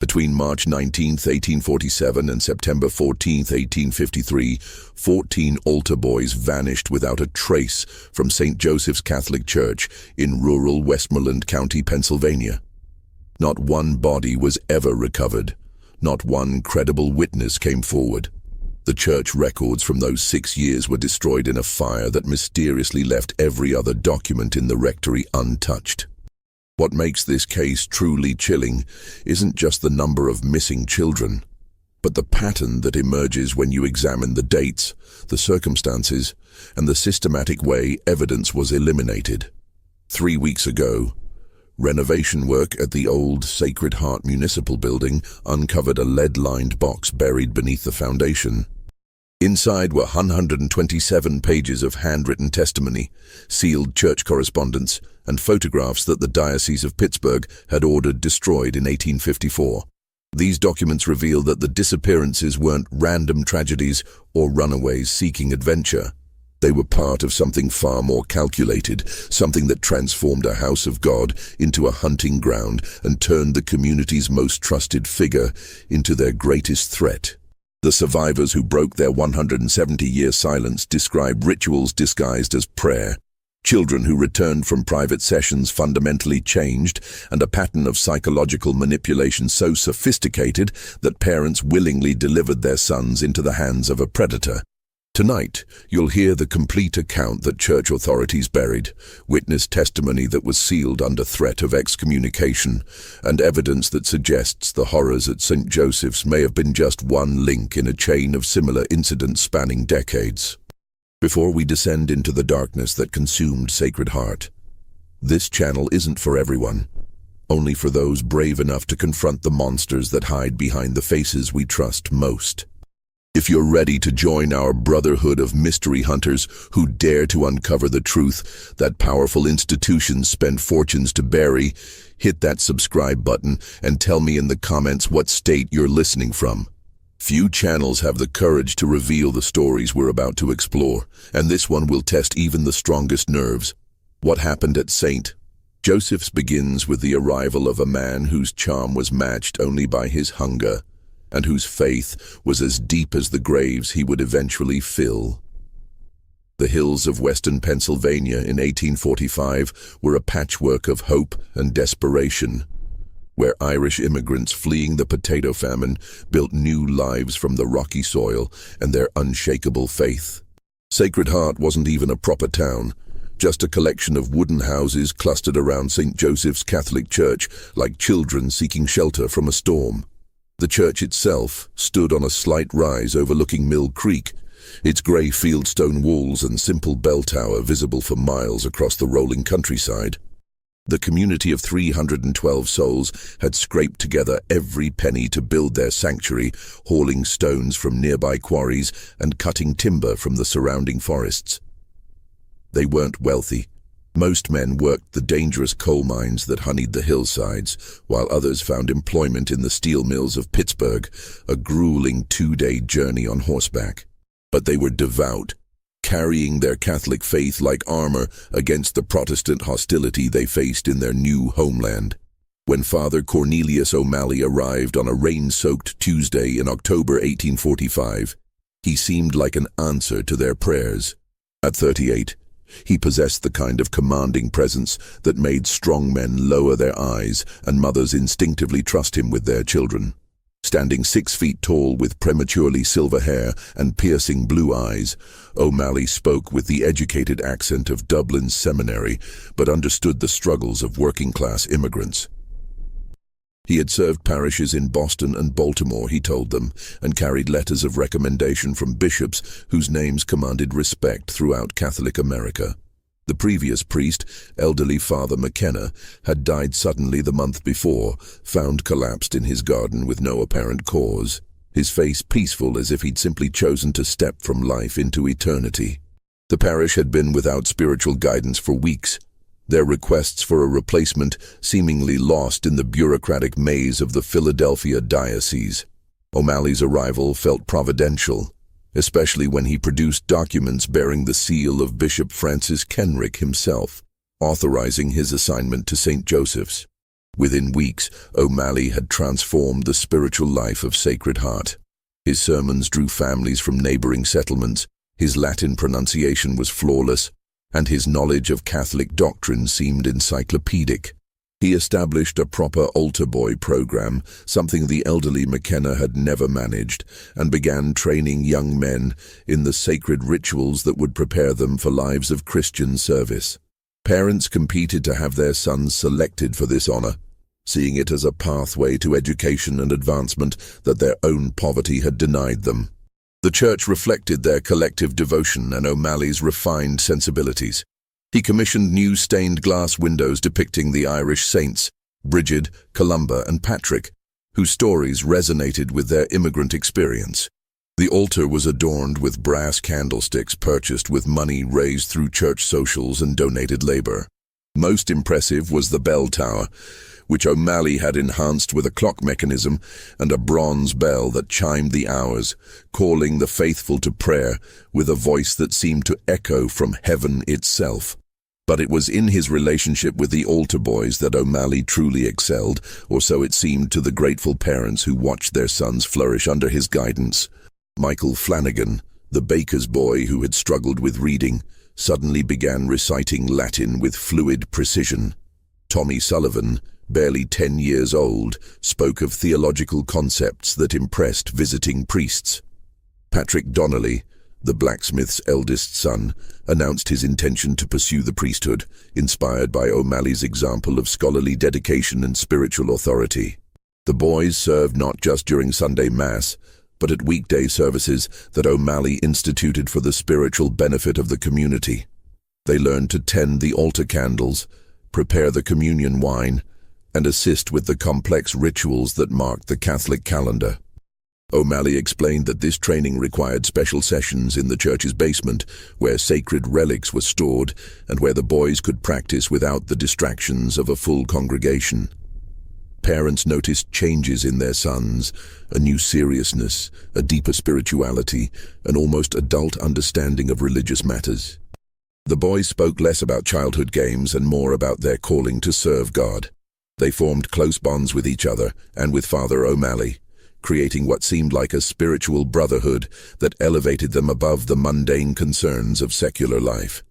Between March 19, 1847 and September 14, 1853, 14 altar boys vanished without a trace from St. Joseph's Catholic Church in rural Westmoreland County, Pennsylvania. Not one body was ever recovered. Not one credible witness came forward. The church records from those 6 years were destroyed in a fire that mysteriously left every other document in the rectory untouched. What makes this case truly chilling isn't just the number of missing children, but the pattern that emerges when you examine the dates, the circumstances, and the systematic way evidence was eliminated. 3 weeks ago, renovation work at the old Sacred Heart Municipal Building uncovered a lead-lined box buried beneath the foundation. Inside were 127 pages of handwritten testimony, sealed church correspondence, and photographs that the Diocese of Pittsburgh had ordered destroyed in 1854. These documents reveal that the disappearances weren't random tragedies or runaways seeking adventure. They were part of something far more calculated, something that transformed a house of God into a hunting ground and turned the community's most trusted figure into their greatest threat. The survivors who broke their 170-year silence describe rituals disguised as prayer, children who returned from private sessions fundamentally changed, and a pattern of psychological manipulation so sophisticated that parents willingly delivered their sons into the hands of a predator. Tonight, you'll hear the complete account that church authorities buried, witness testimony that was sealed under threat of excommunication, and evidence that suggests the horrors at St. Joseph's may have been just one link in a chain of similar incidents spanning decades. Before we descend into the darkness that consumed Sacred Heart, this channel isn't for everyone, only for those brave enough to confront the monsters that hide behind the faces we trust most. If you're ready to join our brotherhood of mystery hunters who dare to uncover the truth that powerful institutions spend fortunes to bury, hit that subscribe button and tell me in the comments what state you're listening from. Few channels have the courage to reveal the stories we're about to explore, and this one will test even the strongest nerves. What happened at St. Joseph's begins with the arrival of a man whose charm was matched only by his hunger, and whose faith was as deep as the graves he would eventually fill. The hills of western Pennsylvania in 1845 were a patchwork of hope and desperation, where Irish immigrants fleeing the potato famine built new lives from the rocky soil and their unshakable faith. Sacred Heart wasn't even a proper town, just a collection of wooden houses clustered around St. Joseph's Catholic Church like children seeking shelter from a storm. The church itself stood on a slight rise overlooking Mill Creek, its grey fieldstone walls and simple bell tower visible for miles across the rolling countryside. The community of 312 souls had scraped together every penny to build their sanctuary, hauling stones from nearby quarries and cutting timber from the surrounding forests. They weren't wealthy. Most men worked the dangerous coal mines that honeyed the hillsides, while others found employment in the steel mills of Pittsburgh, a grueling 2-day journey on horseback. But they were devout, carrying their Catholic faith like armor against the Protestant hostility they faced in their new homeland. When Father Cornelius O'Malley arrived on a rain-soaked Tuesday in October 1845, he seemed like an answer to their prayers. At 38, he possessed the kind of commanding presence that made strong men lower their eyes and mothers instinctively trust him with their children. Standing 6 feet tall with prematurely silver hair and piercing blue eyes, O'Malley spoke with the educated accent of Dublin's seminary, but understood the struggles of working-class immigrants. He had served parishes in Boston and Baltimore, he told them, and carried letters of recommendation from bishops whose names commanded respect throughout Catholic America. The previous priest, elderly Father McKenna, had died suddenly the month before, found collapsed in his garden with no apparent cause, his face peaceful as if he'd simply chosen to step from life into eternity. The parish had been without spiritual guidance for weeks, their requests for a replacement seemingly lost in the bureaucratic maze of the Philadelphia diocese. O'Malley's arrival felt providential, especially when he produced documents bearing the seal of Bishop Francis Kenrick himself, authorizing his assignment to St. Joseph's. Within weeks, O'Malley had transformed the spiritual life of Sacred Heart. His sermons drew families from neighboring settlements, his Latin pronunciation was flawless, and his knowledge of Catholic doctrine seemed encyclopedic. He established a proper altar boy program, something the elderly McKenna had never managed, and began training young men in the sacred rituals that would prepare them for lives of Christian service. Parents competed to have their sons selected for this honor, seeing it as a pathway to education and advancement that their own poverty had denied them. The church reflected their collective devotion and O'Malley's refined sensibilities. He commissioned new stained glass windows depicting the Irish saints, Bridget, Columba, and Patrick, whose stories resonated with their immigrant experience. The altar was adorned with brass candlesticks purchased with money raised through church socials and donated labor. Most impressive was the bell tower, which O'Malley had enhanced with a clock mechanism and a bronze bell that chimed the hours, calling the faithful to prayer with a voice that seemed to echo from heaven itself. But it was in his relationship with the altar boys that O'Malley truly excelled, or so it seemed to the grateful parents who watched their sons flourish under his guidance. Michael Flanagan, the baker's boy who had struggled with reading, suddenly began reciting Latin with fluid precision. Tommy Sullivan, barely 10 years old, spoke of theological concepts that impressed visiting priests. Patrick Donnelly, the blacksmith's eldest son, announced his intention to pursue the priesthood, inspired by O'Malley's example of scholarly dedication and spiritual authority. The boys served not just during Sunday Mass, but at weekday services that O'Malley instituted for the spiritual benefit of the community. They learned to tend the altar candles, prepare the communion wine, and assist with the complex rituals that marked the Catholic calendar. O'Malley explained that this training required special sessions in the church's basement, where sacred relics were stored and where the boys could practice without the distractions of a full congregation. Parents noticed changes in their sons, a new seriousness, a deeper spirituality, an almost adult understanding of religious matters. The boys spoke less about childhood games and more about their calling to serve God. They formed close bonds with each other and with Father O'Malley, creating what seemed like a spiritual brotherhood that elevated them above the mundane concerns of secular life.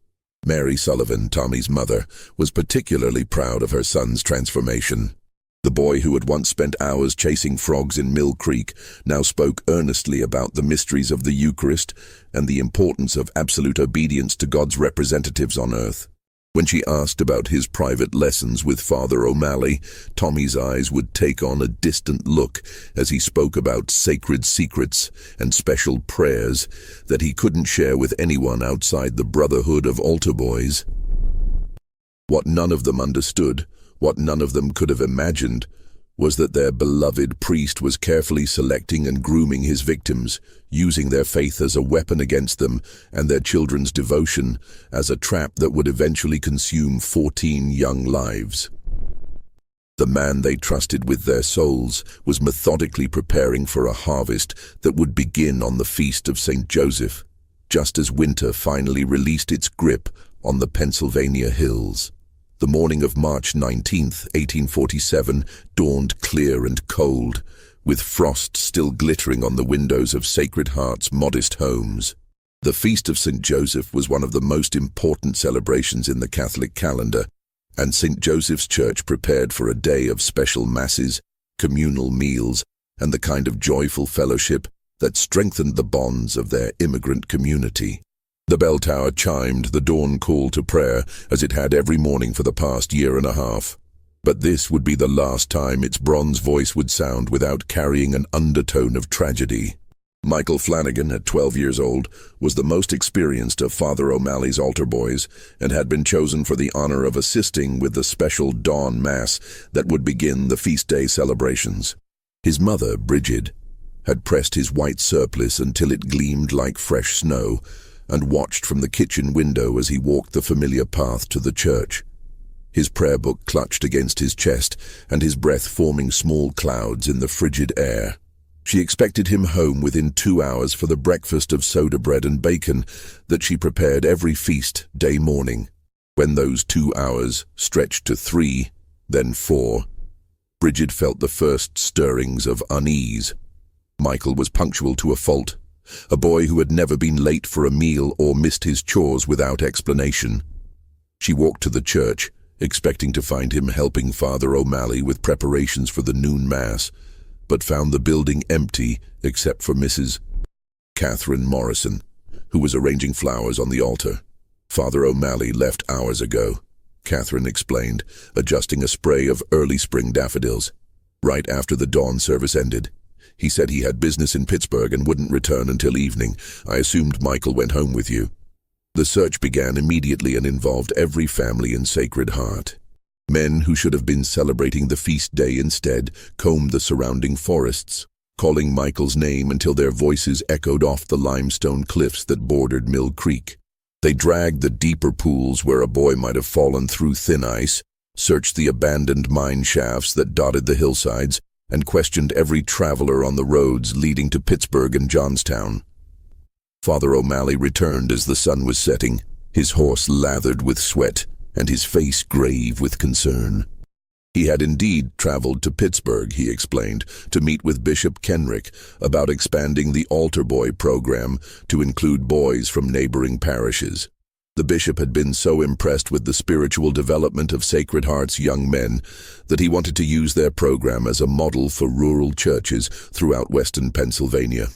Mary Sullivan, Tommy's mother, was particularly proud of her son's transformation. The boy who had once spent hours chasing frogs in Mill Creek now spoke earnestly about the mysteries of the Eucharist and the importance of absolute obedience to God's representatives on earth. When she asked about his private lessons with Father O'Malley, Tommy's eyes would take on a distant look as he spoke about sacred secrets and special prayers that he couldn't share with anyone outside the brotherhood of altar boys. What none of them understood, what none of them could have imagined, was that their beloved priest was carefully selecting and grooming his victims, using their faith as a weapon against them and their children's devotion as a trap that would eventually consume 14 young lives. The man they trusted with their souls was methodically preparing for a harvest that would begin on the feast of St. Joseph, just as winter finally released its grip on the Pennsylvania hills. The morning of March 19, 1847, dawned clear and cold, with frost still glittering on the windows of Sacred Heart's modest homes. The Feast of St. Joseph was one of the most important celebrations in the Catholic calendar, and St. Joseph's Church prepared for a day of special masses, communal meals, and the kind of joyful fellowship that strengthened the bonds of their immigrant community. The bell tower chimed the dawn call to prayer as it had every morning for the past year and a half. But this would be the last time its bronze voice would sound without carrying an undertone of tragedy. Michael Flanagan, at 12 years old, was the most experienced of Father O'Malley's altar boys and had been chosen for the honor of assisting with the special dawn mass that would begin the feast day celebrations. His mother, Bridget, had pressed his white surplice until it gleamed like fresh snow, and watched from the kitchen window as he walked the familiar path to the church. His prayer book clutched against his chest, and his breath forming small clouds in the frigid air. She expected him home within 2 hours for the breakfast of soda bread and bacon that she prepared every feast day morning. When those 2 hours stretched to 3, then 4, Bridget felt the first stirrings of unease. Michael was punctual to a fault, a boy who had never been late for a meal or missed his chores without explanation. She walked to the church, expecting to find him helping Father O'Malley with preparations for the noon mass, but found the building empty except for Mrs. Catherine Morrison, who was arranging flowers on the altar. Father O'Malley left hours ago, Catherine explained, adjusting a spray of early spring daffodils. Right after the dawn service ended. He said he had business in Pittsburgh and wouldn't return until evening. I assumed Michael went home with you. The search began immediately and involved every family in Sacred Heart. Men who should have been celebrating the feast day instead combed the surrounding forests, calling Michael's name until their voices echoed off the limestone cliffs that bordered Mill Creek. They dragged the deeper pools where a boy might have fallen through thin ice, searched the abandoned mine shafts that dotted the hillsides, and questioned every traveler on the roads leading to Pittsburgh and Johnstown. Father O'Malley returned as the sun was setting, his horse lathered with sweat and his face grave with concern. He had indeed traveled to Pittsburgh, he explained, to meet with Bishop Kenrick about expanding the altar boy program to include boys from neighboring parishes. The bishop had been so impressed with the spiritual development of Sacred Heart's young men that he wanted to use their program as a model for rural churches throughout western Pennsylvania.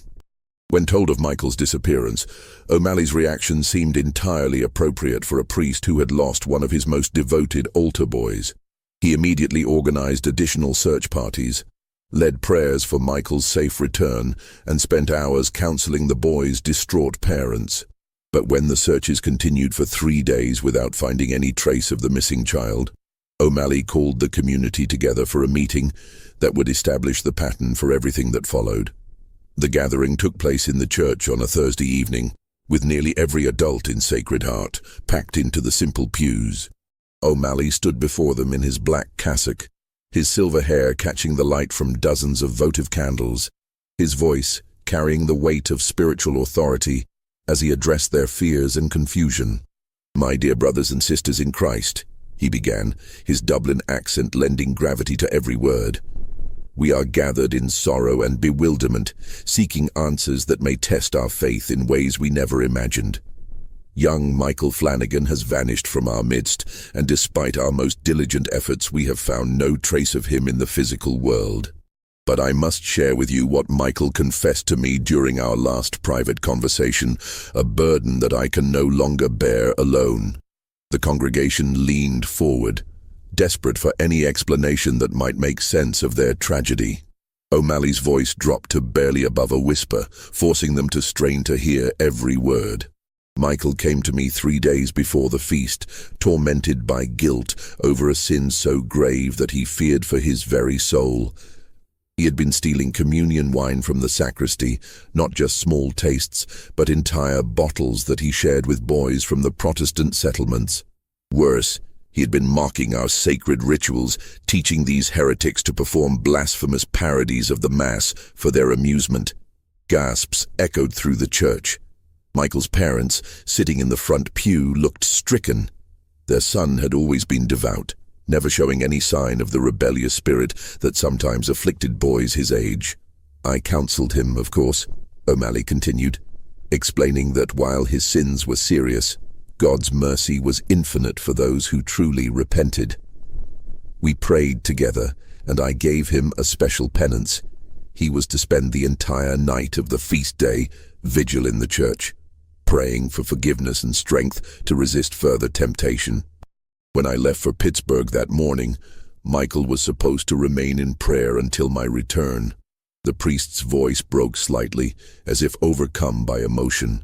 When told of Michael's disappearance, O'Malley's reaction seemed entirely appropriate for a priest who had lost one of his most devoted altar boys. He immediately organized additional search parties, led prayers for Michael's safe return, and spent hours counseling the boy's distraught parents. But when the searches continued for 3 days without finding any trace of the missing child, O'Malley called the community together for a meeting that would establish the pattern for everything that followed. The gathering took place in the church on a Thursday evening, with nearly every adult in Sacred Heart packed into the simple pews. O'Malley stood before them in his black cassock, his silver hair catching the light from dozens of votive candles, his voice carrying the weight of spiritual authority as he addressed their fears and confusion. "My dear brothers and sisters in Christ," he began, his Dublin accent lending gravity to every word. "We are gathered in sorrow and bewilderment, seeking answers that may test our faith in ways we never imagined. Young Michael Flanagan has vanished from our midst, and despite our most diligent efforts, we have found no trace of him in the physical world. But I must share with you what Michael confessed to me during our last private conversation, a burden that I can no longer bear alone." The congregation leaned forward, desperate for any explanation that might make sense of their tragedy. O'Malley's voice dropped to barely above a whisper, forcing them to strain to hear every word. "Michael came to me 3 days before the feast, tormented by guilt over a sin so grave that he feared for his very soul. He had been stealing communion wine from the sacristy, not just small tastes, but entire bottles that he shared with boys from the Protestant settlements. Worse, he had been mocking our sacred rituals, teaching these heretics to perform blasphemous parodies of the Mass for their amusement." Gasps echoed through the church. Michael's parents, sitting in the front pew, looked stricken. Their son had always been devout, never showing any sign of the rebellious spirit that sometimes afflicted boys his age. "I counseled him, of course," O'Malley continued, explaining that while his sins were serious, God's mercy was infinite for those who truly repented. "We prayed together, and I gave him a special penance. He was to spend the entire night of the feast day vigil in the church, praying for forgiveness and strength to resist further temptation. When I left for Pittsburgh that morning, Michael was supposed to remain in prayer until my return." The priest's voice broke slightly, as if overcome by emotion.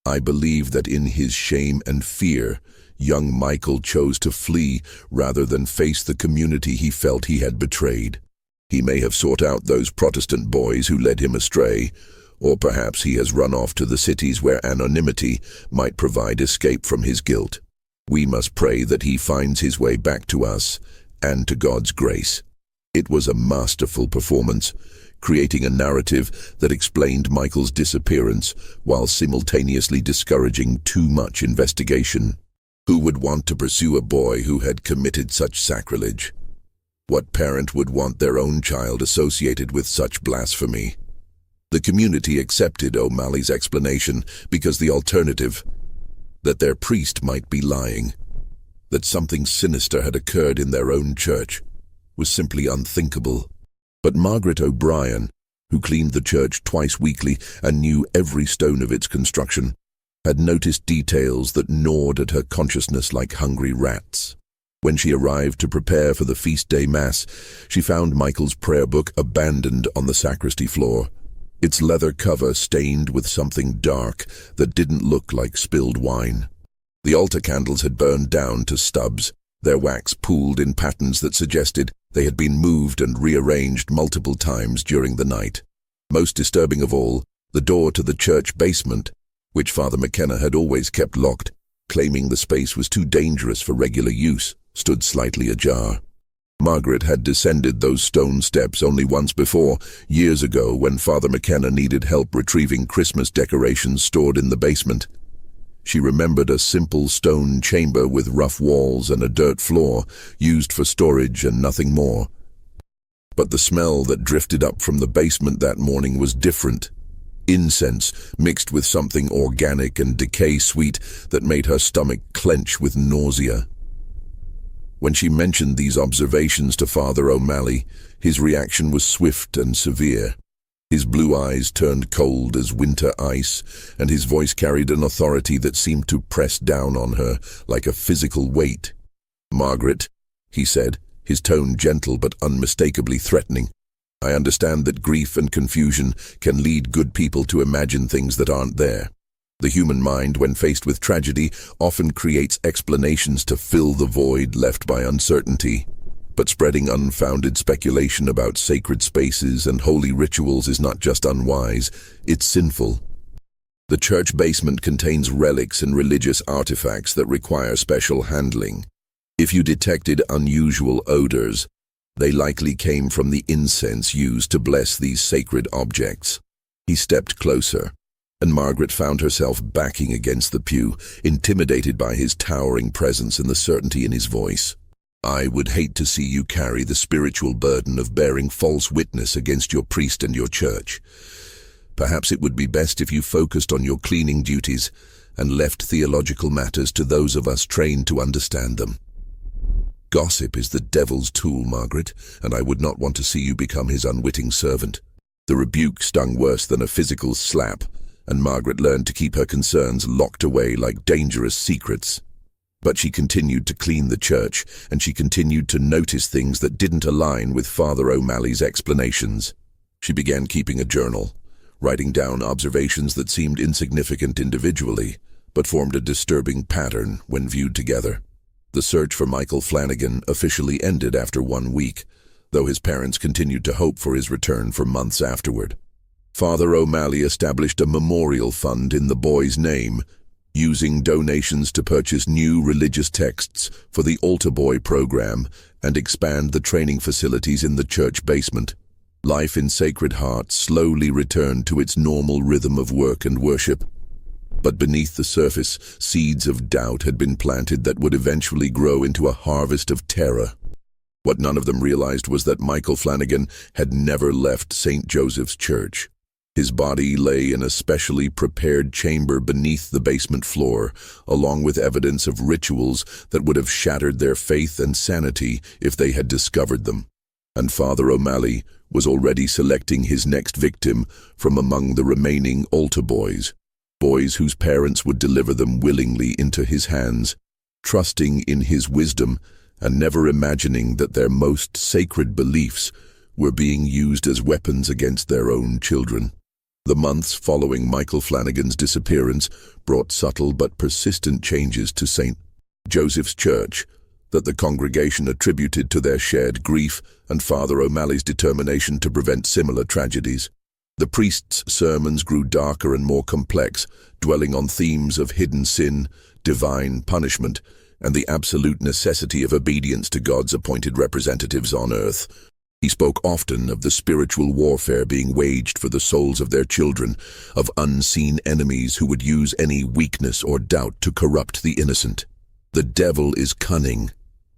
"I believe that in his shame and fear, young Michael chose to flee rather than face the community he felt he had betrayed. He may have sought out those Protestant boys who led him astray, or perhaps he has run off to the cities where anonymity might provide escape from his guilt. We must pray that he finds his way back to us and to God's grace." It was a masterful performance, creating a narrative that explained Michael's disappearance while simultaneously discouraging too much investigation. Who would want to pursue a boy who had committed such sacrilege? What parent would want their own child associated with such blasphemy? The community accepted O'Malley's explanation because the alternative, that their priest might be lying, that something sinister had occurred in their own church, was simply unthinkable. But Margaret O'Brien, who cleaned the church twice weekly and knew every stone of its construction, had noticed details that gnawed at her consciousness like hungry rats. When she arrived to prepare for the feast day mass, she found Michael's prayer book abandoned on the sacristy floor, its leather cover stained with something dark that didn't look like spilled wine. The altar candles had burned down to stubs, their wax pooled in patterns that suggested they had been moved and rearranged multiple times during the night. Most disturbing of all, the door to the church basement, which Father McKenna had always kept locked, claiming the space was too dangerous for regular use, stood slightly ajar. Margaret had descended those stone steps only once before, years ago when Father McKenna needed help retrieving Christmas decorations stored in the basement. She remembered a simple stone chamber with rough walls and a dirt floor, used for storage and nothing more. But the smell that drifted up from the basement that morning was different. Incense mixed with something organic and decay-sweet that made her stomach clench with nausea. When she mentioned these observations to Father O'Malley, his reaction was swift and severe. His blue eyes turned cold as winter ice, and his voice carried an authority that seemed to press down on her like a physical weight. "Margaret," he said, his tone gentle but unmistakably threatening, "I understand that grief and confusion can lead good people to imagine things that aren't there. The human mind, when faced with tragedy, often creates explanations to fill the void left by uncertainty. But spreading unfounded speculation about sacred spaces and holy rituals is not just unwise, it's sinful. The church basement contains relics and religious artifacts that require special handling. If you detected unusual odors, they likely came from the incense used to bless these sacred objects." He stepped closer, and Margaret found herself backing against the pew, intimidated by his towering presence and the certainty in his voice. "I would hate to see you carry the spiritual burden of bearing false witness against your priest and your church. Perhaps it would be best if you focused on your cleaning duties and left theological matters to those of us trained to understand them. Gossip is the devil's tool, Margaret, and I would not want to see you become his unwitting servant." The rebuke stung worse than a physical slap, and Margaret learned to keep her concerns locked away like dangerous secrets. But she continued to clean the church, and she continued to notice things that didn't align with Father O'Malley's explanations. She began keeping a journal, writing down observations that seemed insignificant individually, but formed a disturbing pattern when viewed together. The search for Michael Flanagan officially ended after 1 week, though his parents continued to hope for his return for months afterward. Father O'Malley established a memorial fund in the boy's name, using donations to purchase new religious texts for the Altar Boy program and expand the training facilities in the church basement. Life in Sacred Heart slowly returned to its normal rhythm of work and worship. But beneath the surface, seeds of doubt had been planted that would eventually grow into a harvest of terror. What none of them realized was that Michael Flanagan had never left St. Joseph's Church. His body lay in a specially prepared chamber beneath the basement floor, along with evidence of rituals that would have shattered their faith and sanity if they had discovered them. And Father O'Malley was already selecting his next victim from among the remaining altar boys whose parents would deliver them willingly into his hands, trusting in his wisdom and never imagining that their most sacred beliefs were being used as weapons against their own children. The months following Michael Flanagan's disappearance brought subtle but persistent changes to St. Joseph's Church that the congregation attributed to their shared grief and Father O'Malley's determination to prevent similar tragedies. The priest's sermons grew darker and more complex, dwelling on themes of hidden sin, divine punishment, and the absolute necessity of obedience to God's appointed representatives on earth. He spoke often of the spiritual warfare being waged for the souls of their children, of unseen enemies who would use any weakness or doubt to corrupt the innocent. "The devil is cunning,"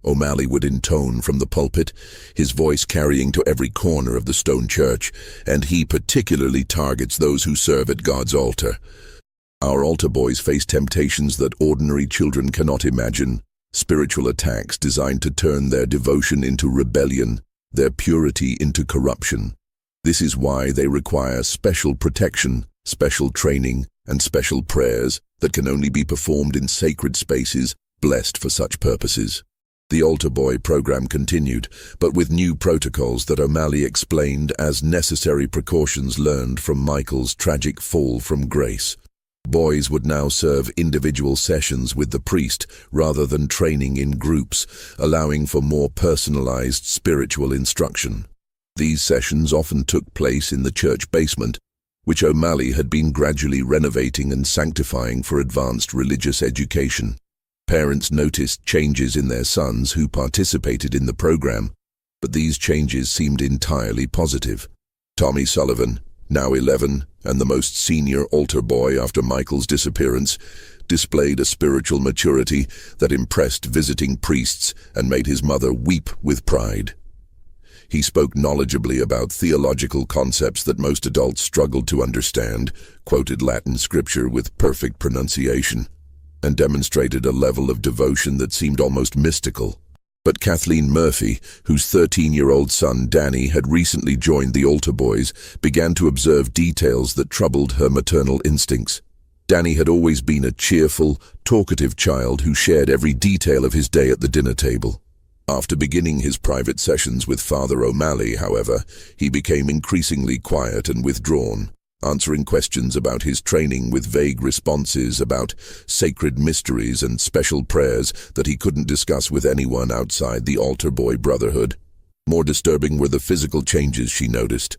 O'Malley would intone from the pulpit, his voice carrying to every corner of the stone church, and he particularly targets those who serve at God's altar. Our altar boys face temptations that ordinary children cannot imagine, spiritual attacks designed to turn their devotion into rebellion, their purity into corruption. This is why they require special protection, special training, and special prayers that can only be performed in sacred spaces blessed for such purposes. The altar boy program continued, but with new protocols that O'Malley explained as necessary precautions learned from Michael's tragic fall from grace. Boys would now serve individual sessions with the priest rather than training in groups, allowing for more personalized spiritual instruction. These sessions often took place in the church basement, which O'Malley had been gradually renovating and sanctifying for advanced religious education. Parents noticed changes in their sons who participated in the program, but these changes seemed entirely positive. Tommy Sullivan, now 11, and the most senior altar boy after Michael's disappearance, displayed a spiritual maturity that impressed visiting priests and made his mother weep with pride. He spoke knowledgeably about theological concepts that most adults struggled to understand, quoted Latin scripture with perfect pronunciation, and demonstrated a level of devotion that seemed almost mystical. But Kathleen Murphy, whose 13-year-old son Danny had recently joined the altar boys, began to observe details that troubled her maternal instincts. Danny had always been a cheerful, talkative child who shared every detail of his day at the dinner table. After beginning his private sessions with Father O'Malley, however, he became increasingly quiet and withdrawn, answering questions about his training with vague responses about sacred mysteries and special prayers that he couldn't discuss with anyone outside the altar boy brotherhood. More disturbing were the physical changes she noticed.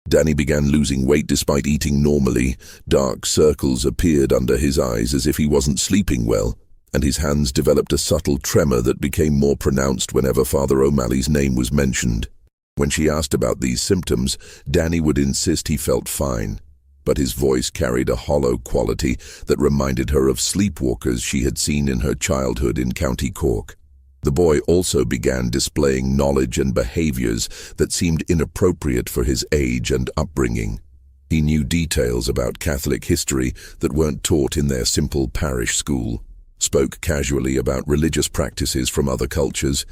Danny began losing weight despite eating normally. Dark circles appeared under his eyes as if he wasn't sleeping well, and his hands developed a subtle tremor that became more pronounced whenever Father O'Malley's name was mentioned. When she asked about these symptoms, Danny would insist he felt fine, but his voice carried a hollow quality that reminded her of sleepwalkers she had seen in her childhood in County Cork. The boy also began displaying knowledge and behaviors that seemed inappropriate for his age and upbringing. He knew details about Catholic history that weren't taught in their simple parish school, spoke casually about religious practices from other cultures,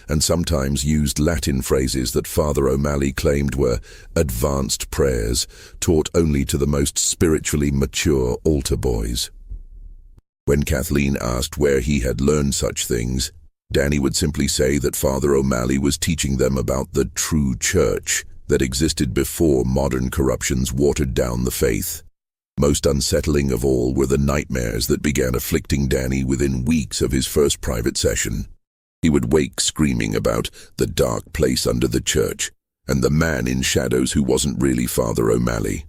and sometimes used Latin phrases that Father O'Malley claimed were advanced prayers taught only to the most spiritually mature altar boys. When Kathleen asked where he had learned such things, Danny would simply say that Father O'Malley was teaching them about the true church that existed before modern corruptions watered down the faith. Most unsettling of all were the nightmares that began afflicting Danny within weeks of his first private session. He would wake screaming about the dark place under the church and the man in shadows who wasn't really Father O'Malley.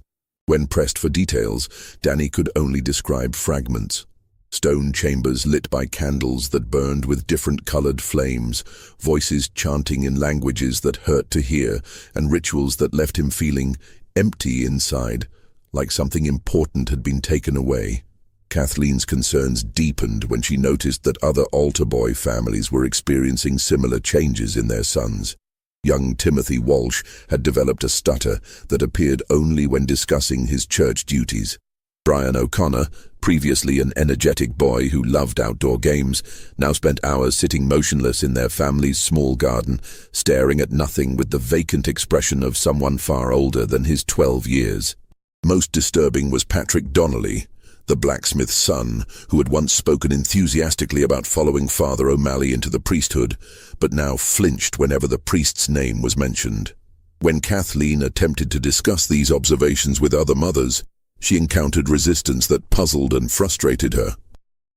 When pressed for details, Danny could only describe fragments. Stone chambers lit by candles that burned with different colored flames, voices chanting in languages that hurt to hear, and rituals that left him feeling empty inside, like something important had been taken away. Kathleen's concerns deepened when she noticed that other altar boy families were experiencing similar changes in their sons. Young Timothy Walsh had developed a stutter that appeared only when discussing his church duties. Brian O'Connor, previously an energetic boy who loved outdoor games, now spent hours sitting motionless in their family's small garden, staring at nothing with the vacant expression of someone far older than his 12 years. Most disturbing was Patrick Donnelly, the blacksmith's son, who had once spoken enthusiastically about following Father O'Malley into the priesthood, but now flinched whenever the priest's name was mentioned. When Kathleen attempted to discuss these observations with other mothers, she encountered resistance that puzzled and frustrated her.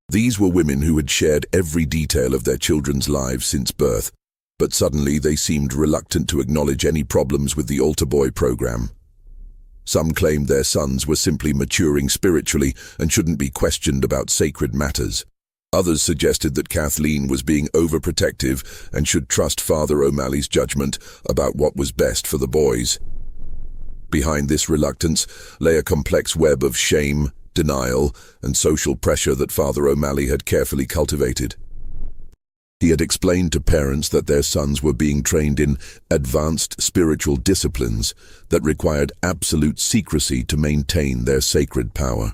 These were women who had shared every detail of their children's lives since birth, but suddenly they seemed reluctant to acknowledge any problems with the altar boy program. Some claimed their sons were simply maturing spiritually and shouldn't be questioned about sacred matters. Others suggested that Kathleen was being overprotective and should trust Father O'Malley's judgment about what was best for the boys. Behind this reluctance lay a complex web of shame, denial, and social pressure that Father O'Malley had carefully cultivated. He had explained to parents that their sons were being trained in advanced spiritual disciplines that required absolute secrecy to maintain their sacred power.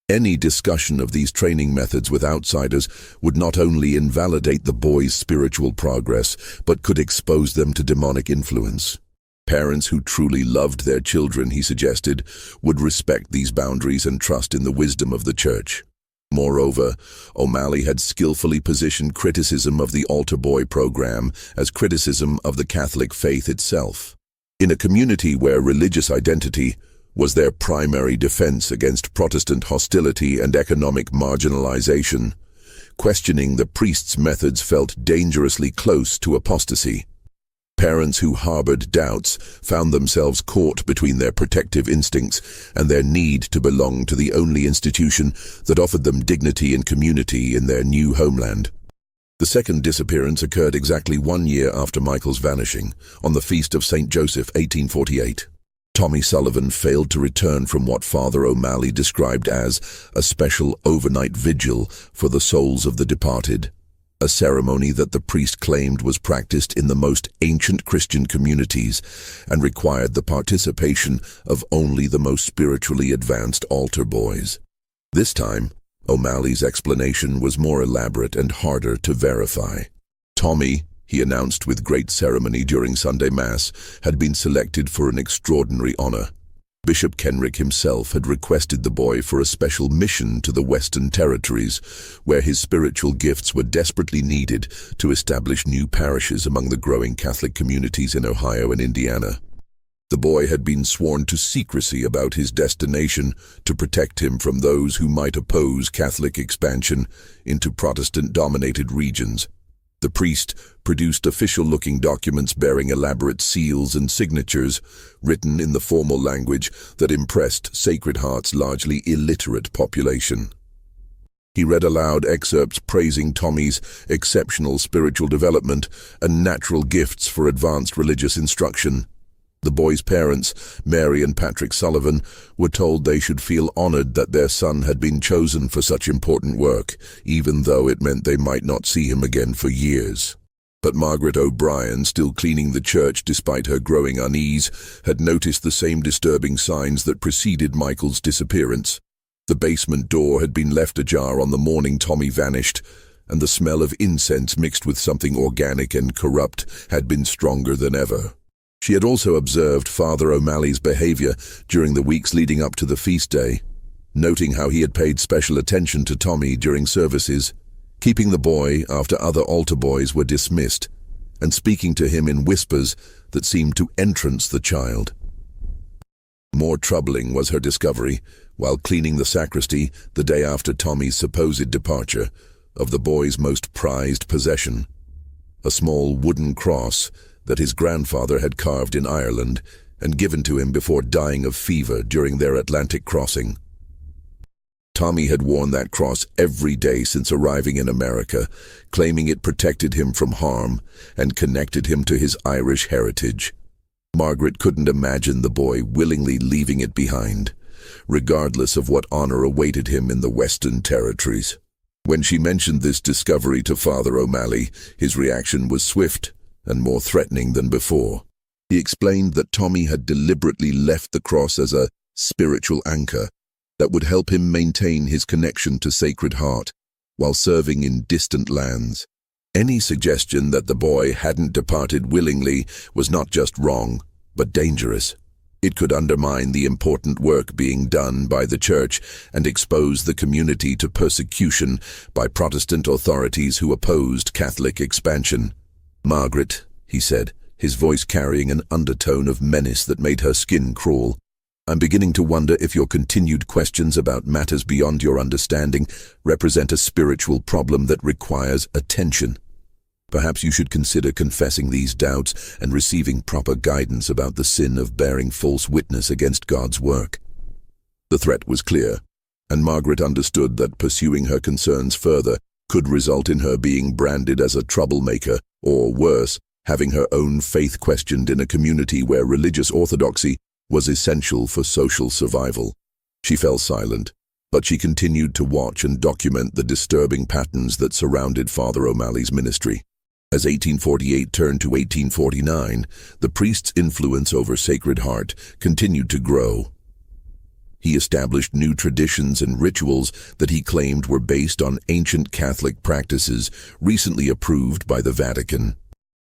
Any discussion of these training methods with outsiders would not only invalidate the boys' spiritual progress, but could expose them to demonic influence. Parents who truly loved their children, he suggested, would respect these boundaries and trust in the wisdom of the church. Moreover, O'Malley had skillfully positioned criticism of the altar boy program as criticism of the Catholic faith itself. In a community where religious identity was their primary defense against Protestant hostility and economic marginalization, questioning the priest's methods felt dangerously close to apostasy. Parents who harbored doubts found themselves caught between their protective instincts and their need to belong to the only institution that offered them dignity and community in their new homeland. The second disappearance occurred exactly 1 year after Michael's vanishing, on the feast of St. Joseph, 1848. Tommy Sullivan failed to return from what Father O'Malley described as a special overnight vigil for the souls of the departed, a ceremony that the priest claimed was practiced in the most ancient Christian communities and required the participation of only the most spiritually advanced altar boys. This time, O'Malley's explanation was more elaborate and harder to verify. Tommy, he announced with great ceremony during Sunday Mass, had been selected for an extraordinary honor. Bishop Kenrick himself had requested the boy for a special mission to the Western Territories, where his spiritual gifts were desperately needed to establish new parishes among the growing Catholic communities in Ohio and Indiana. The boy had been sworn to secrecy about his destination to protect him from those who might oppose Catholic expansion into Protestant-dominated regions. The priest produced official-looking documents bearing elaborate seals and signatures, written in the formal language that impressed Sacred Heart's largely illiterate population. He read aloud excerpts praising Tommy's exceptional spiritual development and natural gifts for advanced religious instruction. The boy's parents, Mary and Patrick Sullivan, were told they should feel honored that their son had been chosen for such important work, even though it meant they might not see him again for years. But Margaret O'Brien, still cleaning the church despite her growing unease, had noticed the same disturbing signs that preceded Michael's disappearance. The basement door had been left ajar on the morning Tommy vanished, and the smell of incense mixed with something organic and corrupt had been stronger than ever. She had also observed Father O'Malley's behavior during the weeks leading up to the feast day, noting how he had paid special attention to Tommy during services, keeping the boy after other altar boys were dismissed, and speaking to him in whispers that seemed to entrance the child. More troubling was her discovery, while cleaning the sacristy the day after Tommy's supposed departure, of the boy's most prized possession, a small wooden cross that his grandfather had carved in Ireland and given to him before dying of fever during their Atlantic crossing. Tommy had worn that cross every day since arriving in America, claiming it protected him from harm and connected him to his Irish heritage. Margaret couldn't imagine the boy willingly leaving it behind, regardless of what honor awaited him in the Western Territories. When she mentioned this discovery to Father O'Malley, his reaction was swift and more threatening than before. He explained that Tommy had deliberately left the cross as a spiritual anchor that would help him maintain his connection to Sacred Heart while serving in distant lands. Any suggestion that the boy hadn't departed willingly was not just wrong, but dangerous. It could undermine the important work being done by the church and expose the community to persecution by Protestant authorities who opposed Catholic expansion. "Margaret," he said, his voice carrying an undertone of menace that made her skin crawl, "I'm beginning to wonder if your continued questions about matters beyond your understanding represent a spiritual problem that requires attention. Perhaps you should consider confessing these doubts and receiving proper guidance about the sin of bearing false witness against God's work." The threat was clear, and Margaret understood that pursuing her concerns further could result in her being branded as a troublemaker, or worse, having her own faith questioned in a community where religious orthodoxy was essential for social survival. She fell silent, But she continued to watch and document the disturbing patterns that surrounded Father O'Malley's ministry. As 1848 turned to 1849, the priest's influence over Sacred Heart continued to grow. He established new traditions and rituals that he claimed were based on ancient Catholic practices recently approved by the Vatican.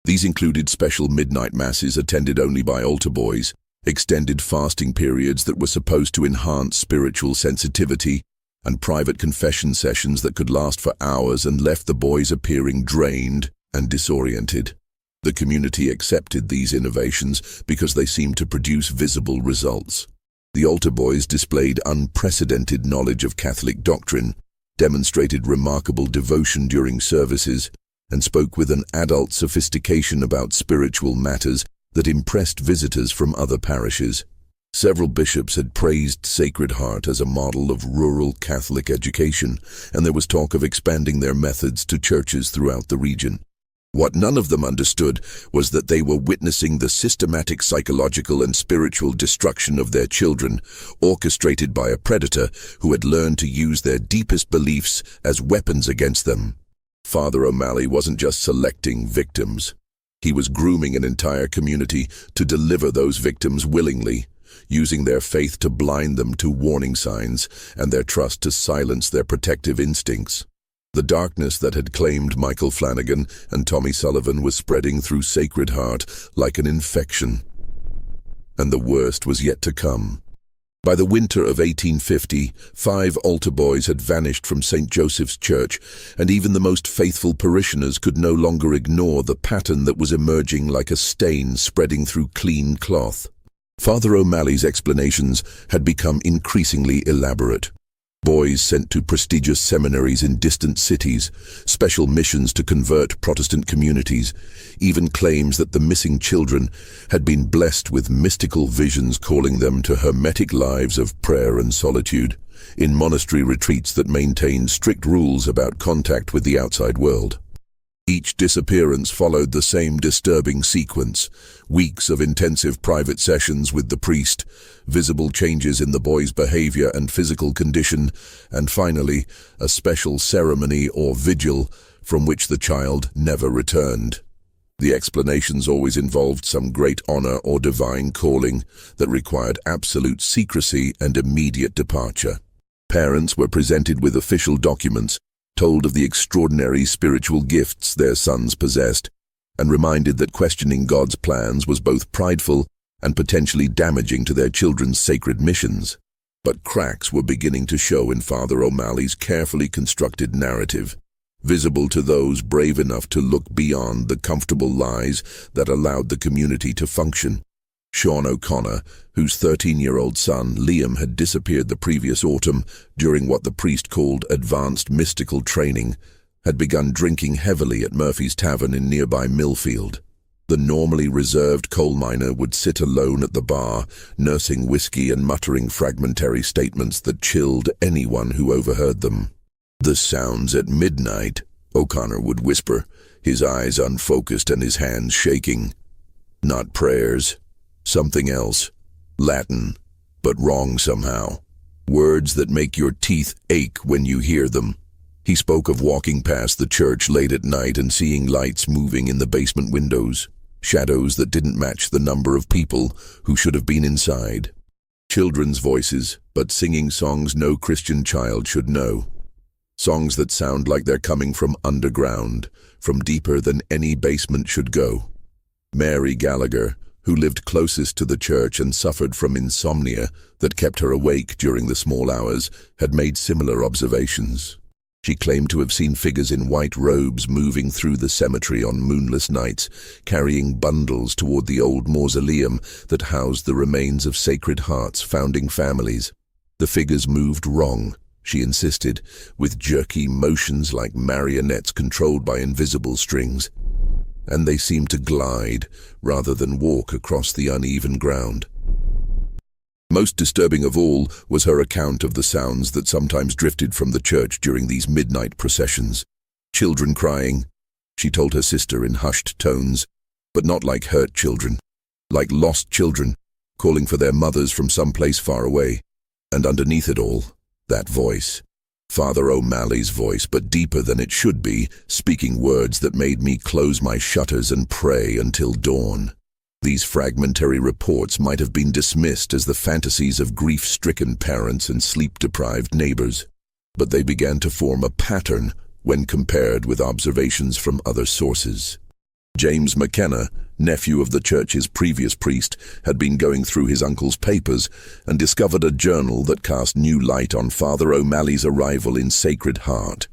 These included special midnight masses attended only by altar boys, extended fasting periods that were supposed to enhance spiritual sensitivity, and private confession sessions that could last for hours and left the boys appearing drained and disoriented. The community accepted these innovations because they seemed to produce visible results. The altar boys displayed unprecedented knowledge of Catholic doctrine, demonstrated remarkable devotion during services, and spoke with an adult sophistication about spiritual matters that impressed visitors from other parishes. Several bishops had praised Sacred Heart as a model of rural Catholic education, and there was talk of expanding their methods to churches throughout the region. What none of them understood was that they were witnessing the systematic psychological and spiritual destruction of their children, orchestrated by a predator who had learned to use their deepest beliefs as weapons against them. Father O'Malley wasn't just selecting victims. He was grooming an entire community to deliver those victims willingly, using their faith to blind them to warning signs and their trust to silence their protective instincts. The darkness that had claimed Michael Flanagan and Tommy Sullivan was spreading through Sacred Heart like an infection. And the worst was yet to come. By the winter of 1850, 5 altar boys had vanished from St. Joseph's Church, and even the most faithful parishioners could no longer ignore the pattern that was emerging like a stain spreading through clean cloth. Father O'Malley's explanations had become increasingly elaborate. Boys sent to prestigious seminaries in distant cities, special missions to convert Protestant communities, even claims that the missing children had been blessed with mystical visions calling them to hermetic lives of prayer and solitude, in monastery retreats that maintained strict rules about contact with the outside world. Each disappearance followed the same disturbing sequence: weeks of intensive private sessions with the priest, visible changes in the boy's behavior and physical condition, and finally, a special ceremony or vigil from which the child never returned. The explanations always involved some great honor or divine calling that required absolute secrecy and immediate departure. Parents were presented with official documents, told of the extraordinary spiritual gifts their sons possessed, and reminded that questioning God's plans was both prideful and potentially damaging to their children's sacred missions. But cracks were beginning to show in Father O'Malley's carefully constructed narrative, visible to those brave enough to look beyond the comfortable lies that allowed the community to function. Sean O'Connor, whose 13-year-old son, Liam, had disappeared the previous autumn during what the priest called advanced mystical training, had begun drinking heavily at Murphy's Tavern in nearby Millfield. The normally reserved coal miner would sit alone at the bar, nursing whiskey and muttering fragmentary statements that chilled anyone who overheard them. "The sounds at midnight," O'Connor would whisper, his eyes unfocused and his hands shaking. "Not prayers. Something else. Latin, but wrong somehow. Words that make your teeth ache when you hear them." He spoke of walking past the church late at night and seeing lights moving in the basement windows, shadows that didn't match the number of people who should have been inside. Children's voices, but singing songs no Christian child should know. Songs that sound like they're coming from underground, from deeper than any basement should go. Mary Gallagher, who lived closest to the church and suffered from insomnia that kept her awake during the small hours, had made similar observations. She claimed to have seen figures in white robes moving through the cemetery on moonless nights, carrying bundles toward the old mausoleum that housed the remains of Sacred Heart's founding families. The figures moved wrong, she insisted, with jerky motions like marionettes controlled by invisible strings. And they seemed to glide rather than walk across the uneven ground. Most disturbing of all was her account of the sounds that sometimes drifted from the church during these midnight processions. Children crying, she told her sister in hushed tones, but not like hurt children, like lost children, calling for their mothers from some place far away. And underneath it all, That voice. Father O'Malley's voice, but deeper than it should be, speaking words that made me close my shutters and pray until dawn. These fragmentary reports might have been dismissed as the fantasies of grief-stricken parents and sleep-deprived neighbors, but they began to form a pattern when compared with observations from other sources. James McKenna, nephew of the church's previous priest, had been going through his uncle's papers and discovered a journal that cast new light on Father O'Malley's arrival in Sacred Heart.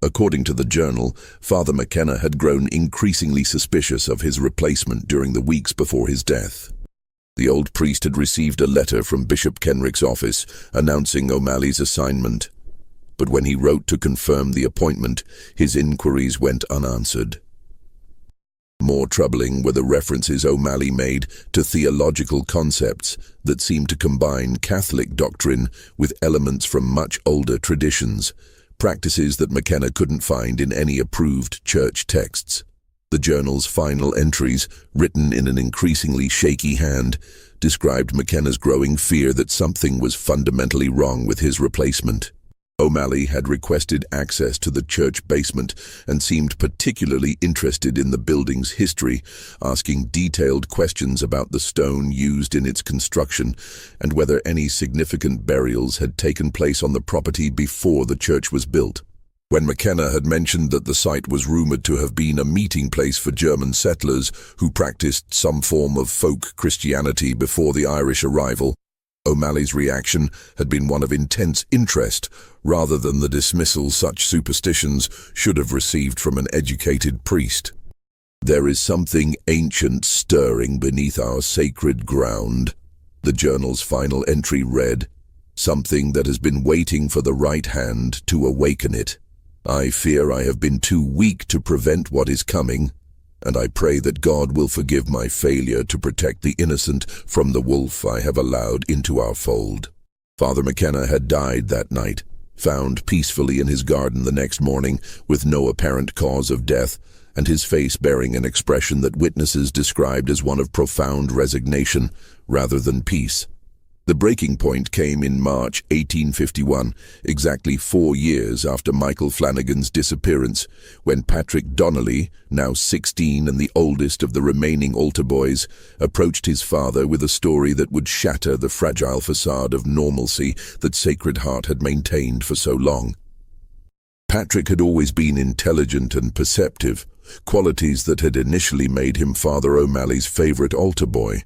According to the journal, Father McKenna had grown increasingly suspicious of his replacement during the weeks before his death. The old priest had received a letter from Bishop Kenrick's office announcing O'Malley's assignment, but when he wrote to confirm the appointment, his inquiries went unanswered. More troubling were the references O'Malley made to theological concepts that seemed to combine Catholic doctrine with elements from much older traditions, practices that McKenna couldn't find in any approved church texts. The journal's final entries, written in an increasingly shaky hand, described McKenna's growing fear that something was fundamentally wrong with his replacement. O'Malley had requested access to the church basement and seemed particularly interested in the building's history, asking detailed questions about the stone used in its construction and whether any significant burials had taken place on the property before the church was built. When McKenna had mentioned that the site was rumored to have been a meeting place for German settlers who practiced some form of folk Christianity before the Irish arrival, O'Malley's reaction had been one of intense interest rather than the dismissal such superstitions should have received from an educated priest. "There is something ancient stirring beneath our sacred ground," the journal's final entry read, "something that has been waiting for the right hand to awaken it. I fear I have been too weak to prevent what is coming, and I pray that God will forgive my failure to protect the innocent from the wolf I have allowed into our fold." Father McKenna had died that night, found peacefully in his garden the next morning with no apparent cause of death, and his face bearing an expression that witnesses described as one of profound resignation rather than peace. The breaking point came in March 1851, exactly 4 years after Michael Flanagan's disappearance, when Patrick Donnelly, now 16 and the oldest of the remaining altar boys, approached his father with a story that would shatter the fragile facade of normalcy that Sacred Heart had maintained for so long. Patrick had always been intelligent and perceptive, qualities that had initially made him Father O'Malley's favorite altar boy.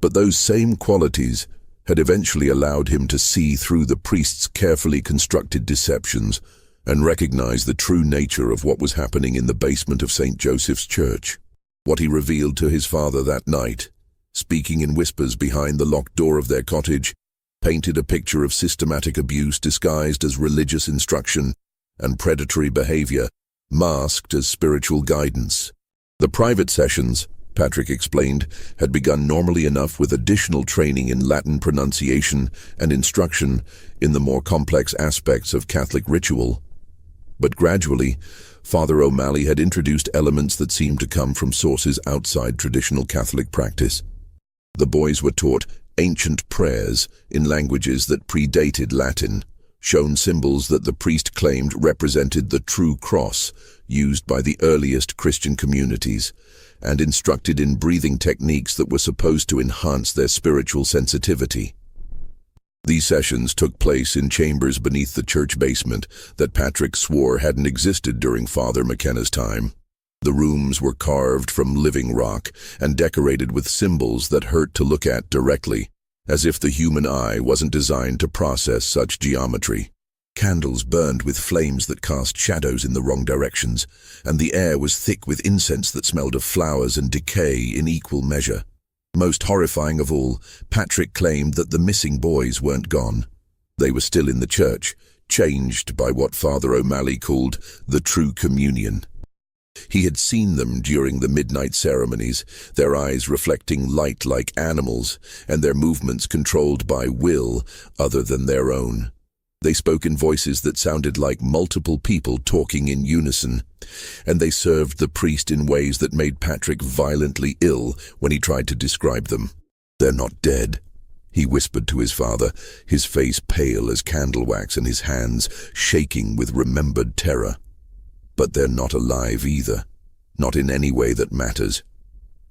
But those same qualities had eventually allowed him to see through the priest's carefully constructed deceptions and recognize the true nature of what was happening in the basement of St. Joseph's Church. What he revealed to his father that night, speaking in whispers behind the locked door of their cottage, painted a picture of systematic abuse disguised as religious instruction and predatory behavior, masked as spiritual guidance. The private sessions, Patrick explained, had begun normally enough with additional training in Latin pronunciation and instruction in the more complex aspects of Catholic ritual. But gradually, Father O'Malley had introduced elements that seemed to come from sources outside traditional Catholic practice. The boys were taught ancient prayers in languages that predated Latin, shown symbols that the priest claimed represented the true cross used by the earliest Christian communities, and instructed in breathing techniques that were supposed to enhance their spiritual sensitivity. These sessions took place in chambers beneath the church basement that Patrick swore hadn't existed during Father McKenna's time. The rooms were carved from living rock and decorated with symbols that hurt to look at directly, as if the human eye wasn't designed to process such geometry. Candles burned with flames that cast shadows in the wrong directions, and the air was thick with incense that smelled of flowers and decay in equal measure. Most horrifying of all, Patrick claimed that the missing boys weren't gone. They were still in the church, changed by what Father O'Malley called the true communion. He had seen them during the midnight ceremonies, their eyes reflecting light like animals, and their movements controlled by will other than their own. They spoke in voices that sounded like multiple people talking in unison, and they served the priest in ways that made Patrick violently ill when he tried to describe them. "They're not dead," he whispered to his father, his face pale as candle wax and his hands shaking with remembered terror. But they're not alive either, not in any way that matters.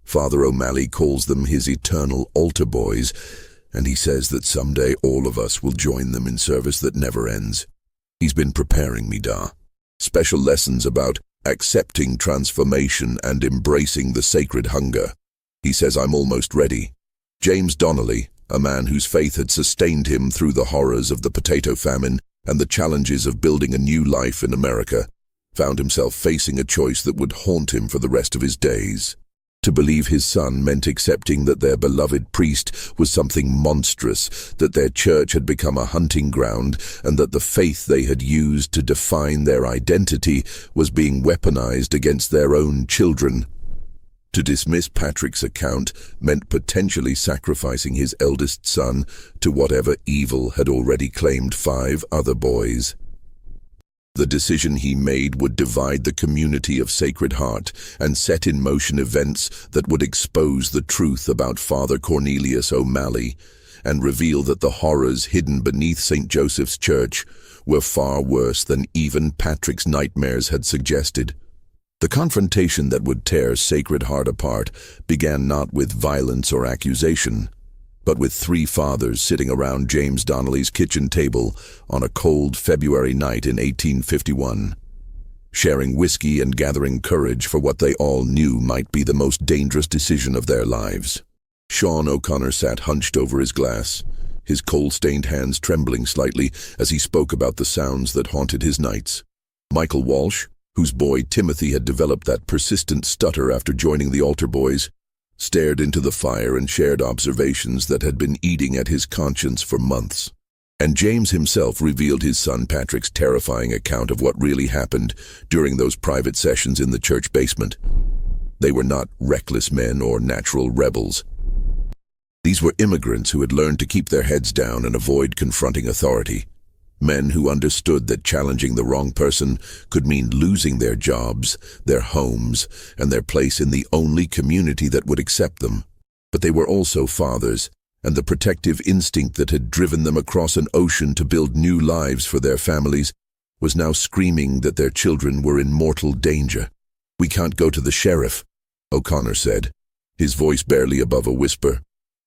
Father O'Malley calls them his eternal altar boys, and he says that someday all of us will join them in service that never ends. He's been preparing me, Da. Special lessons about accepting transformation and embracing the sacred hunger. He says I'm almost ready. James Donnelly, a man whose faith had sustained him through the horrors of the potato famine and the challenges of building a new life in America, found himself facing a choice that would haunt him for the rest of his days. To believe his son meant accepting that their beloved priest was something monstrous, that their church had become a hunting ground, and that the faith they had used to define their identity was being weaponized against their own children. To dismiss Patrick's account meant potentially sacrificing his eldest son to whatever evil had already claimed 5 other boys. The decision he made would divide the community of Sacred Heart and set in motion events that would expose the truth about Father Cornelius O'Malley and reveal that the horrors hidden beneath St. Joseph's Church were far worse than even Patrick's nightmares had suggested. The confrontation that would tear Sacred Heart apart began not with violence or accusation, but with 3 fathers sitting around James Donnelly's kitchen table on a cold February night in 1851, sharing whiskey and gathering courage for what they all knew might be the most dangerous decision of their lives. Sean O'Connor sat hunched over his glass, his coal-stained hands trembling slightly as he spoke about the sounds that haunted his nights. Michael Walsh, whose boy Timothy had developed that persistent stutter after joining the altar boys, stared into the fire and shared observations that had been eating at his conscience for months. And James himself revealed his son Patrick's terrifying account of what really happened during those private sessions in the church basement. They were not reckless men or natural rebels. These were immigrants who had learned to keep their heads down and avoid confronting authority. Men who understood that challenging the wrong person could mean losing their jobs, their homes, and their place in the only community that would accept them. But they were also fathers, and the protective instinct that had driven them across an ocean to build new lives for their families was now screaming that their children were in mortal danger. "We can't go to the sheriff," O'Connor said, his voice barely above a whisper.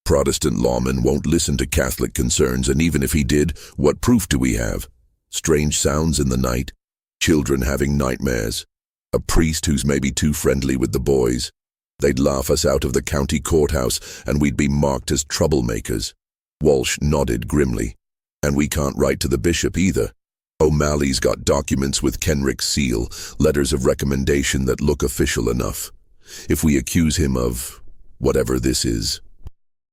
"Protestant lawmen won't listen to Catholic concerns, and even if he did, what proof do we have? Strange sounds in the night, children having nightmares, a priest who's maybe too friendly with the boys. They'd laugh us out of the county courthouse, and we'd be marked as troublemakers." Walsh nodded grimly. "And we can't write to the bishop either. O'Malley's got documents with Kenrick's seal, letters of recommendation that look official enough. If we accuse him of whatever this is,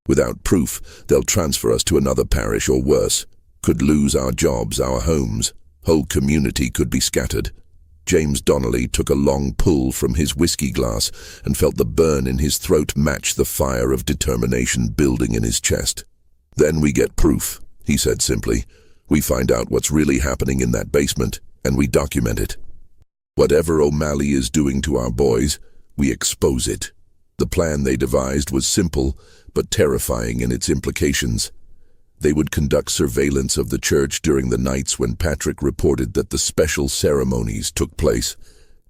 without proof, they'll transfer us to another parish or worse, could lose our jobs, our homes. Whole community could be scattered." James Donnelly took a long pull from his whiskey glass and felt the burn in his throat match the fire of determination building in his chest. "Then we get proof," he said simply. "We find out what's really happening in that basement, and we document it. Whatever O'Malley is doing to our boys, we expose it." The plan they devised was simple, but terrifying in its implications. They would conduct surveillance of the church during the nights when Patrick reported that the special ceremonies took place,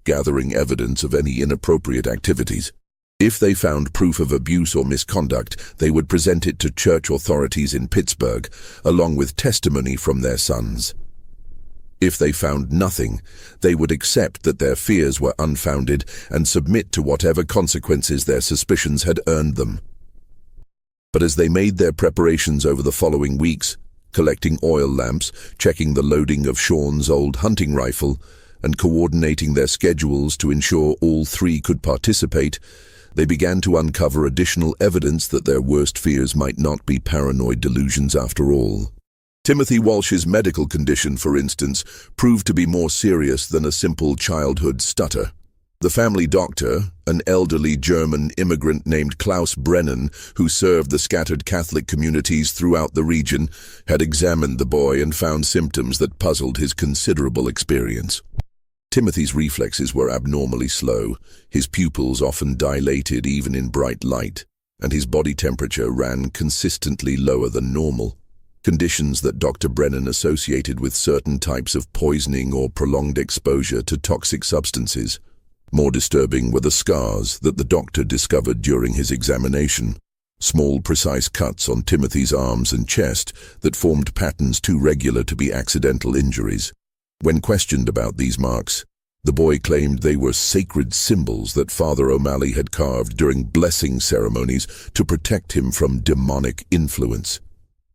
gathering evidence of any inappropriate activities. If they found proof of abuse or misconduct, they would present it to church authorities in Pittsburgh, along with testimony from their sons. If they found nothing, they would accept that their fears were unfounded and submit to whatever consequences their suspicions had earned them. But as they made their preparations over the following weeks, collecting oil lamps, checking the loading of Sean's old hunting rifle, and coordinating their schedules to ensure all 3 could participate, they began to uncover additional evidence that their worst fears might not be paranoid delusions after all. Timothy Walsh's medical condition, for instance, proved to be more serious than a simple childhood stutter. The family doctor, an elderly German immigrant named Klaus Brennan, who served the scattered Catholic communities throughout the region, had examined the boy and found symptoms that puzzled his considerable experience. Timothy's reflexes were abnormally slow, his pupils often dilated even in bright light. and his body temperature ran consistently lower than normal, conditions that Dr. Brennan associated with certain types of poisoning or prolonged exposure to toxic substances. More disturbing were the scars that the doctor discovered during his examination, small precise cuts on Timothy's arms and chest that formed patterns too regular to be accidental injuries. When questioned about these marks, the boy claimed they were sacred symbols that Father O'Malley had carved during blessing ceremonies to protect him from demonic influence.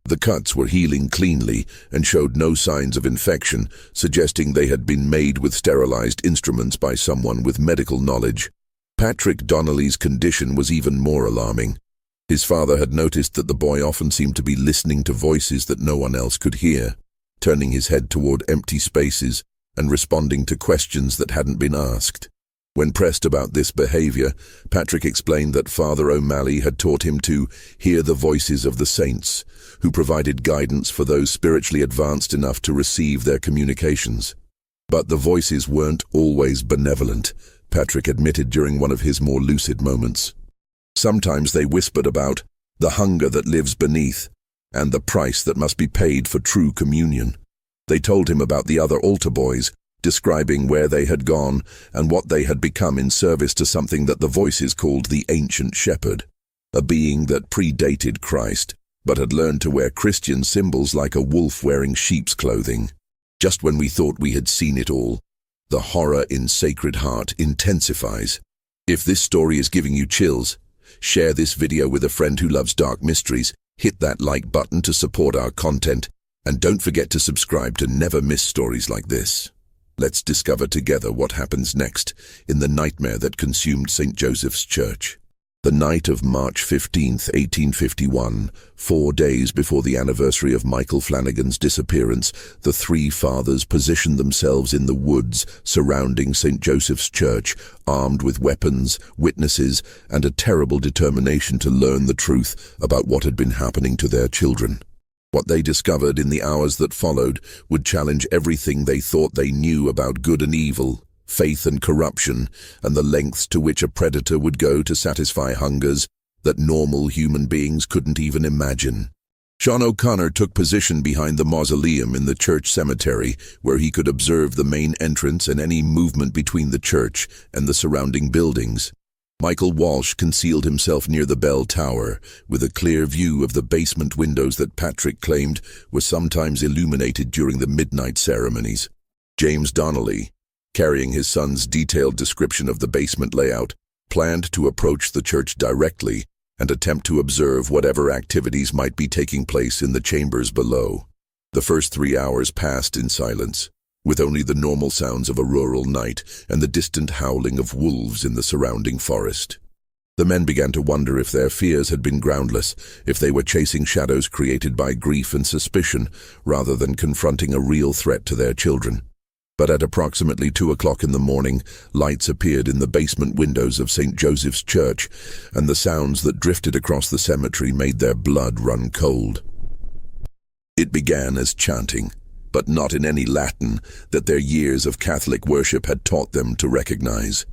The cuts were healing cleanly and showed no signs of infection, suggesting they had been made with sterilized instruments by someone with medical knowledge. Patrick Donnelly's condition was even more alarming. His father had noticed that the boy often seemed to be listening to voices that no one else could hear, turning his head toward empty spaces and responding to questions that hadn't been asked. When pressed about this behavior, Patrick explained that Father O'Malley had taught him to hear the voices of the saints, who provided guidance for those spiritually advanced enough to receive their communications. But the voices weren't always benevolent, Patrick admitted during one of his more lucid moments. Sometimes they whispered about the hunger that lives beneath and the price that must be paid for true communion. They told him about the other altar boys, describing where they had gone and what they had become in service to something that the voices called the Ancient Shepherd, a being that predated Christ, but had learned to wear Christian symbols like a wolf wearing sheep's clothing. Just when we thought we had seen it all, the horror in Sacred Heart intensifies. If this story is giving you chills, share this video with a friend who loves dark mysteries, hit that like button to support our content, and don't forget to subscribe to never miss stories like this. Let's discover together what happens next in the nightmare that consumed St. Joseph's Church. The night of March 15th, 1851, 4 days before the anniversary of Michael Flanagan's disappearance, the three fathers positioned themselves in the woods surrounding St. Joseph's Church, armed with weapons, witnesses, and a terrible determination to learn the truth about what had been happening to their children. What they discovered in the hours that followed would challenge everything they thought they knew about good and evil, faith and corruption, and the lengths to which a predator would go to satisfy hungers that normal human beings couldn't even imagine. Sean O'Connor took position behind the mausoleum in the church cemetery, where he could observe the main entrance and any movement between the church and the surrounding buildings. Michael Walsh concealed himself near the bell tower, with a clear view of the basement windows that Patrick claimed were sometimes illuminated during the midnight ceremonies. James Donnelly, carrying his son's detailed description of the basement layout, planned to approach the church directly and attempt to observe whatever activities might be taking place in the chambers below. The first 3 hours passed in silence, with only the normal sounds of a rural night and the distant howling of wolves in the surrounding forest. The men began to wonder if their fears had been groundless, if they were chasing shadows created by grief and suspicion, rather than confronting a real threat to their children. But at approximately 2 o'clock in the morning, lights appeared in the basement windows of St. Joseph's Church, and the sounds that drifted across the cemetery made their blood run cold. It began as chanting, but not in any Latin that their years of Catholic worship had taught them to recognize.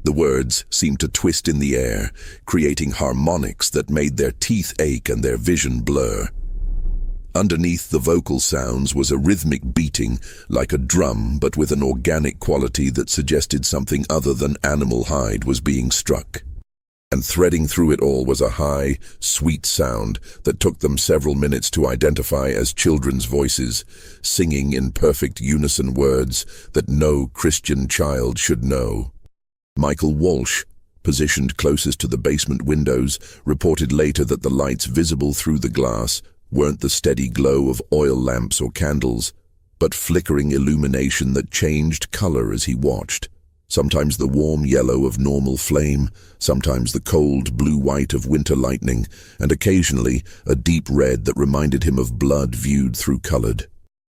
The words seemed to twist in the air, creating harmonics that made their teeth ache and their vision blur. Underneath the vocal sounds was a rhythmic beating, like a drum, but with an organic quality that suggested something other than animal hide was being struck. And threading through it all was a high, sweet sound that took them several minutes to identify as children's voices, singing in perfect unison words that no Christian child should know. Michael Walsh, positioned closest to the basement windows, reported later that the lights visible through the glass weren't the steady glow of oil lamps or candles, but flickering illumination that changed color as he watched. Sometimes the warm yellow of normal flame, sometimes the cold blue-white of winter lightning, and occasionally a deep red that reminded him of blood viewed through colored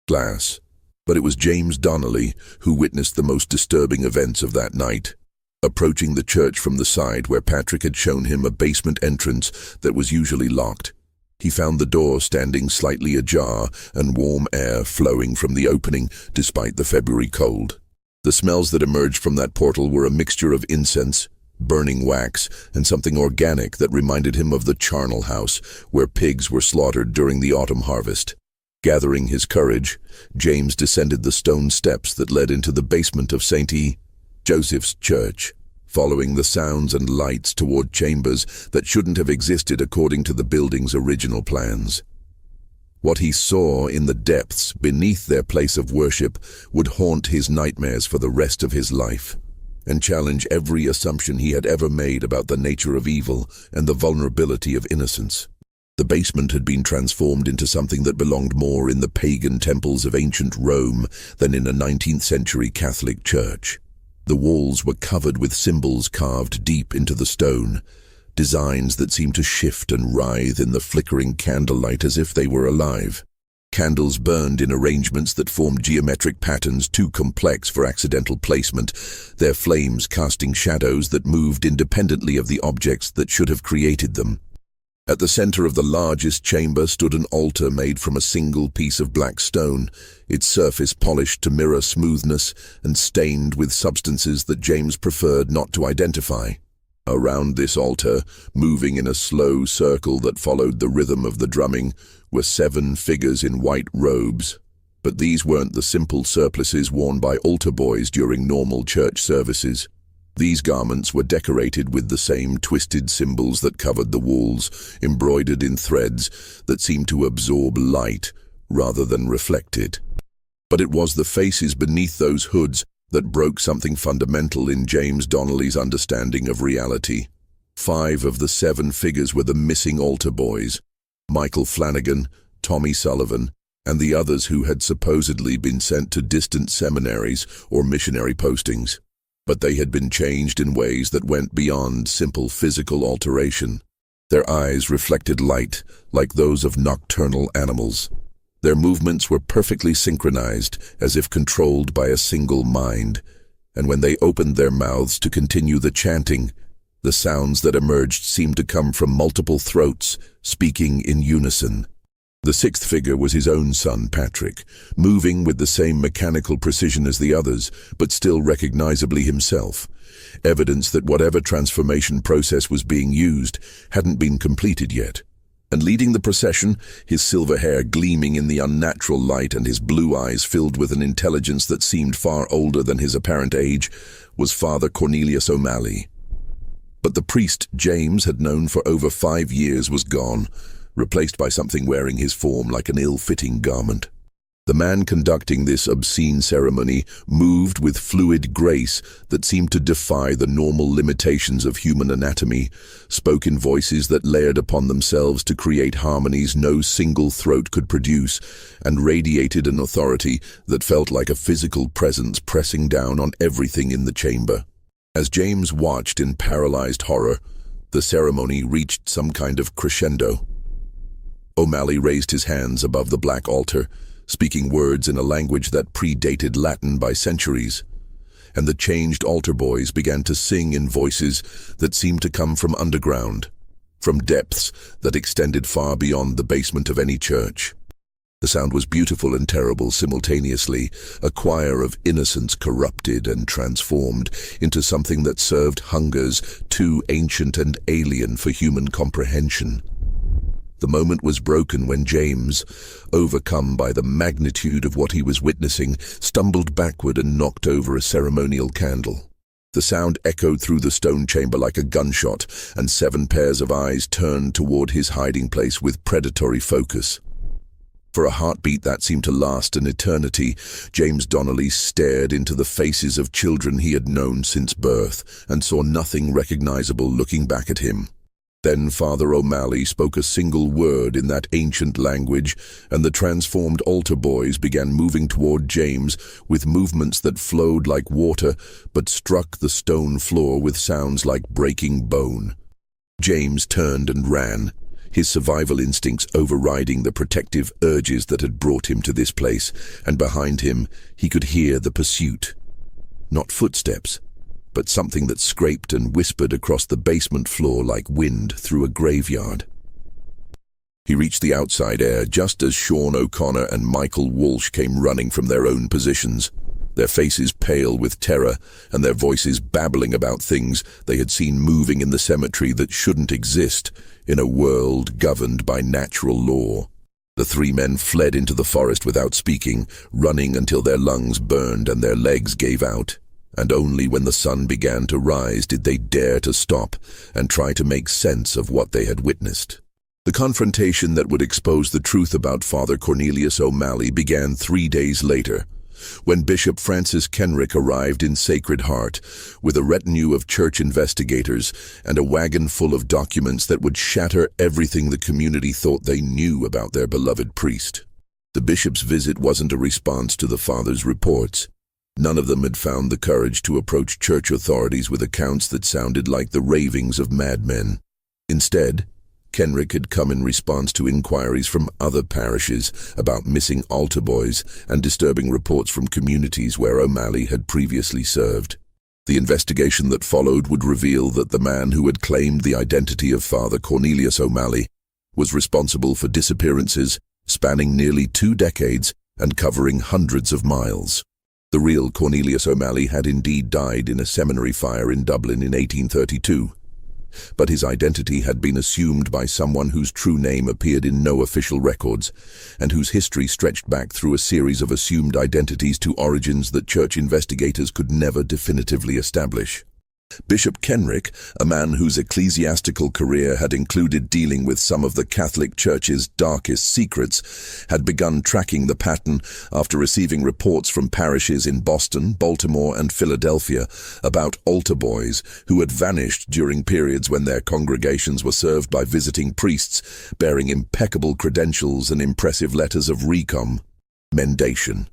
glass. But it was James Donnelly who witnessed the most disturbing events of that night. Approaching the church from the side where Patrick had shown him a basement entrance that was usually locked, he found the door standing slightly ajar and warm air flowing from the opening despite the February cold. The smells that emerged from that portal were a mixture of incense, burning wax, and something organic that reminded him of the charnel house, where pigs were slaughtered during the autumn harvest. Gathering his courage, James descended the stone steps that led into the basement of St. Joseph's Church, following the sounds and lights toward chambers that shouldn't have existed according to the building's original plans. What he saw in the depths beneath their place of worship would haunt his nightmares for the rest of his life, and challenge every assumption he had ever made about the nature of evil and the vulnerability of innocence. The basement had been transformed into something that belonged more in the pagan temples of ancient Rome than in a 19th century Catholic church. The walls were covered with symbols carved deep into the stone, designs that seemed to shift and writhe in the flickering candlelight as if they were alive. Candles burned in arrangements that formed geometric patterns too complex for accidental placement, their flames casting shadows that moved independently of the objects that should have created them. At the center of the largest chamber stood an altar made from a single piece of black stone, its surface polished to mirror smoothness and stained with substances that James preferred not to identify. Around this altar, moving in a slow circle that followed the rhythm of the drumming, were 7 figures in white robes. But these weren't the simple surplices worn by altar boys during normal church services. These garments were decorated with the same twisted symbols that covered the walls, embroidered in threads that seemed to absorb light rather than reflect it. But it was the faces beneath those hoods that broke something fundamental in James Donnelly's understanding of reality. 5 of the 7 figures were the missing altar boys: Michael Flanagan, Tommy Sullivan, and the others who had supposedly been sent to distant seminaries or missionary postings. But they had been changed in ways that went beyond simple physical alteration. Their eyes reflected light, like those of nocturnal animals. Their movements were perfectly synchronized, as if controlled by a single mind, and when they opened their mouths to continue the chanting, the sounds that emerged seemed to come from multiple throats, speaking in unison. The 6th figure was his own son, Patrick, moving with the same mechanical precision as the others, but still recognizably himself, evidence that whatever transformation process was being used hadn't been completed yet. And leading the procession, his silver hair gleaming in the unnatural light and his blue eyes filled with an intelligence that seemed far older than his apparent age, was Father Cornelius O'Malley. But the priest James had known for over 5 years was gone, replaced by something wearing his form like an ill-fitting garment. The man conducting this obscene ceremony moved with fluid grace that seemed to defy the normal limitations of human anatomy, spoke in voices that layered upon themselves to create harmonies no single throat could produce, and radiated an authority that felt like a physical presence pressing down on everything in the chamber. As James watched in paralyzed horror, the ceremony reached some kind of crescendo. O'Malley raised his hands above the black altar, speaking words in a language that predated Latin by centuries, and the changed altar boys began to sing in voices that seemed to come from underground, from depths that extended far beyond the basement of any church. The sound was beautiful and terrible simultaneously, a choir of innocence corrupted and transformed into something that served hungers too ancient and alien for human comprehension. The moment was broken when James, overcome by the magnitude of what he was witnessing, stumbled backward and knocked over a ceremonial candle. The sound echoed through the stone chamber like a gunshot, and 7 pairs of eyes turned toward his hiding place with predatory focus. For a heartbeat that seemed to last an eternity, James Donnelly stared into the faces of children he had known since birth, and saw nothing recognizable looking back at him. Then Father O'Malley spoke a single word in that ancient language, and the transformed altar boys began moving toward James with movements that flowed like water but struck the stone floor with sounds like breaking bone. James turned and ran, his survival instincts overriding the protective urges that had brought him to this place, and behind him he could hear the pursuit. Not footsteps, but something that scraped and whispered across the basement floor like wind through a graveyard. He reached the outside air just as Sean O'Connor and Michael Walsh came running from their own positions. their faces pale with terror and their voices babbling about things they had seen moving in the cemetery that shouldn't exist in a world governed by natural law. The three men fled into the forest without speaking, running until their lungs burned and their legs gave out. And only when the sun began to rise did they dare to stop and try to make sense of what they had witnessed. The confrontation that would expose the truth about Father Cornelius O'Malley began 3 days later, when Bishop Francis Kenrick arrived in Sacred Heart with a retinue of church investigators and a wagon full of documents that would shatter everything the community thought they knew about their beloved priest. The bishop's visit wasn't a response to the father's reports. None of them had found the courage to approach church authorities with accounts that sounded like the ravings of madmen. Instead, Kenrick had come in response to inquiries from other parishes about missing altar boys and disturbing reports from communities where O'Malley had previously served. The investigation that followed would reveal that the man who had claimed the identity of Father Cornelius O'Malley was responsible for disappearances spanning nearly 2 decades and covering hundreds of miles. The real Cornelius O'Malley had indeed died in a seminary fire in Dublin in 1832. But his identity had been assumed by someone whose true name appeared in no official records, and whose history stretched back through a series of assumed identities to origins that church investigators could never definitively establish. Bishop Kenrick, a man whose ecclesiastical career had included dealing with some of the Catholic Church's darkest secrets, had begun tracking the pattern after receiving reports from parishes in Boston, Baltimore, and Philadelphia about altar boys who had vanished during periods when their congregations were served by visiting priests bearing impeccable credentials and impressive letters of recommendation.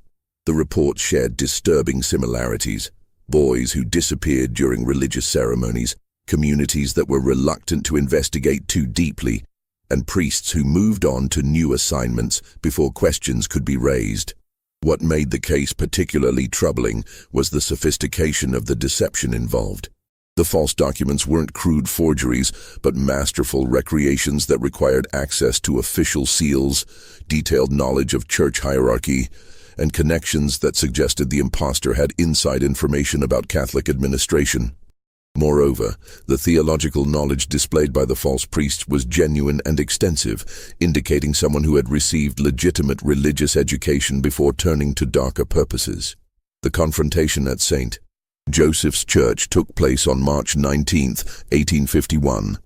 The reports shared disturbing similarities. Boys who disappeared during religious ceremonies, communities that were reluctant to investigate too deeply, and priests who moved on to new assignments before questions could be raised. What made the case particularly troubling was the sophistication of the deception involved. The false documents weren't crude forgeries, but masterful recreations that required access to official seals, detailed knowledge of church hierarchy, and connections that suggested the impostor had inside information about Catholic administration. Moreover, the theological knowledge displayed by the false priest was genuine and extensive, indicating someone who had received legitimate religious education before turning to darker purposes. The confrontation at St. Joseph's Church took place on March 19, 1851.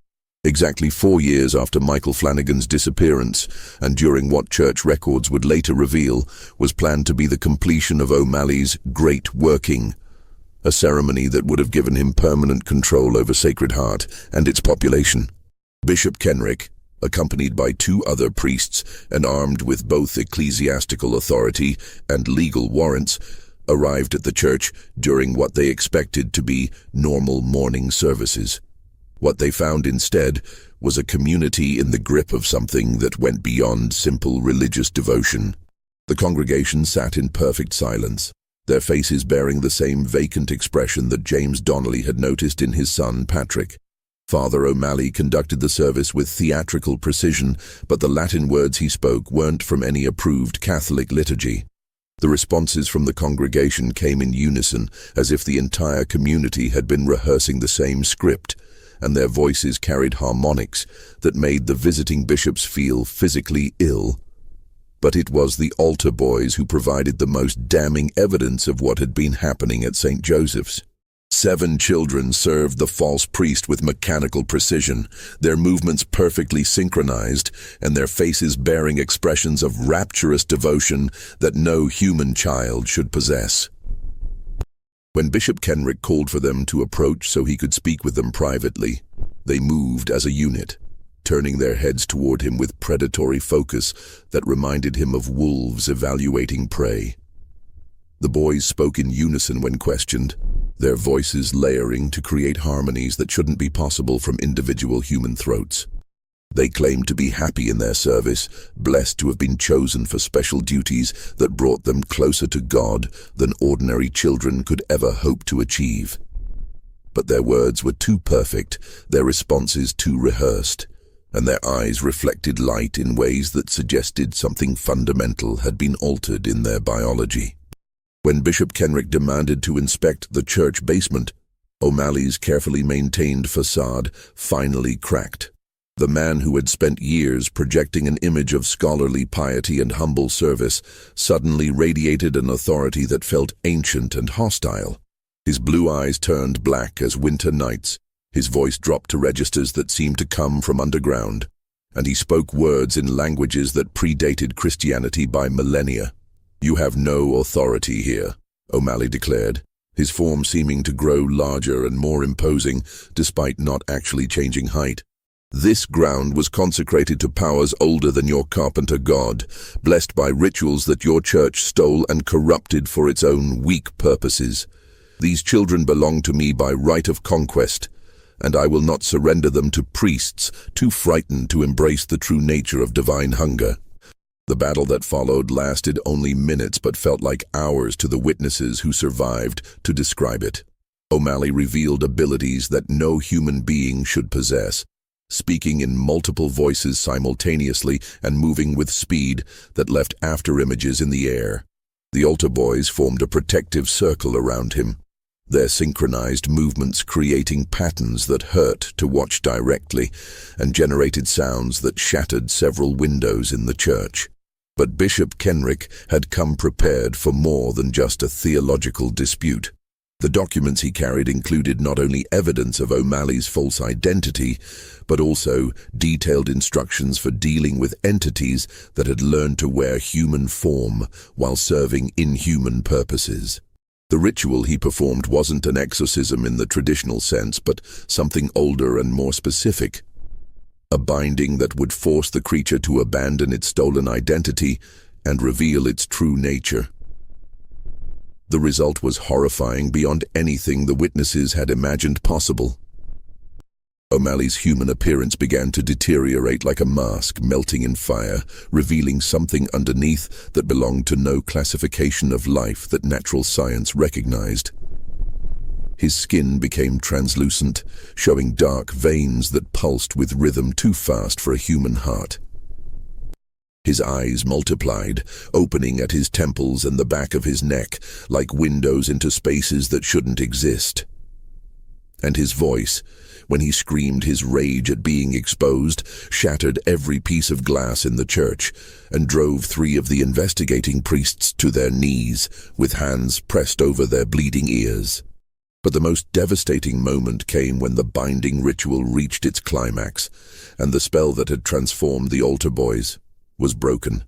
Exactly 4 years after Michael Flanagan's disappearance, and during what church records would later reveal was planned to be the completion of O'Malley's Great Working, a ceremony that would have given him permanent control over Sacred Heart and its population. Bishop Kenrick, accompanied by 2 other priests and armed with both ecclesiastical authority and legal warrants, arrived at the church during what they expected to be normal morning services. What they found instead was a community in the grip of something that went beyond simple religious devotion. The congregation sat in perfect silence, their faces bearing the same vacant expression that James Donnelly had noticed in his son Patrick. Father O'Malley conducted the service with theatrical precision, but the Latin words he spoke weren't from any approved Catholic liturgy. The responses from the congregation came in unison, as if the entire community had been rehearsing the same script, and their voices carried harmonics that made the visiting bishops feel physically ill. But it was the altar boys who provided the most damning evidence of what had been happening at St. Joseph's. 7 children served the false priest with mechanical precision, their movements perfectly synchronized, and their faces bearing expressions of rapturous devotion that no human child should possess. When Bishop Kenrick called for them to approach so he could speak with them privately, they moved as a unit, turning their heads toward him with predatory focus that reminded him of wolves evaluating prey. The boys spoke in unison when questioned, their voices layering to create harmonies that shouldn't be possible from individual human throats. They claimed to be happy in their service, blessed to have been chosen for special duties that brought them closer to God than ordinary children could ever hope to achieve. But their words were too perfect, their responses too rehearsed, and their eyes reflected light in ways that suggested something fundamental had been altered in their biology. When Bishop Kenrick demanded to inspect the church basement, O'Malley's carefully maintained facade finally cracked. The man who had spent years projecting an image of scholarly piety and humble service suddenly radiated an authority that felt ancient and hostile. His blue eyes turned black as winter nights, his voice dropped to registers that seemed to come from underground, and he spoke words in languages that predated Christianity by millennia. "You have no authority here," O'Malley declared, his form seeming to grow larger and more imposing despite not actually changing height. "This ground was consecrated to powers older than your carpenter god, blessed by rituals that your church stole and corrupted for its own weak purposes. These children belong to me by right of conquest, and I will not surrender them to priests too frightened to embrace the true nature of divine hunger." The battle that followed lasted only minutes but felt like hours to the witnesses who survived to describe it. O'Malley revealed abilities that no human being should possess, speaking in multiple voices simultaneously and moving with speed that left afterimages in the air. The altar boys formed a protective circle around him, their synchronized movements creating patterns that hurt to watch directly and generated sounds that shattered several windows in the church. But Bishop Kenrick had come prepared for more than just a theological dispute. The documents he carried included not only evidence of O'Malley's false identity, but also detailed instructions for dealing with entities that had learned to wear human form while serving inhuman purposes. The ritual he performed wasn't an exorcism in the traditional sense, but something older and more specific. A binding that would force the creature to abandon its stolen identity and reveal its true nature. The result was horrifying beyond anything the witnesses had imagined possible. O'Malley's human appearance began to deteriorate like a mask melting in fire, revealing something underneath that belonged to no classification of life that natural science recognized. His skin became translucent, showing dark veins that pulsed with rhythm too fast for a human heart. His eyes multiplied, opening at his temples and the back of his neck, like windows into spaces that shouldn't exist. And his voice, when he screamed his rage at being exposed, shattered every piece of glass in the church and drove 3 of the investigating priests to their knees, with hands pressed over their bleeding ears. But the most devastating moment came when the binding ritual reached its climax, and the spell that had transformed the altar boys was broken.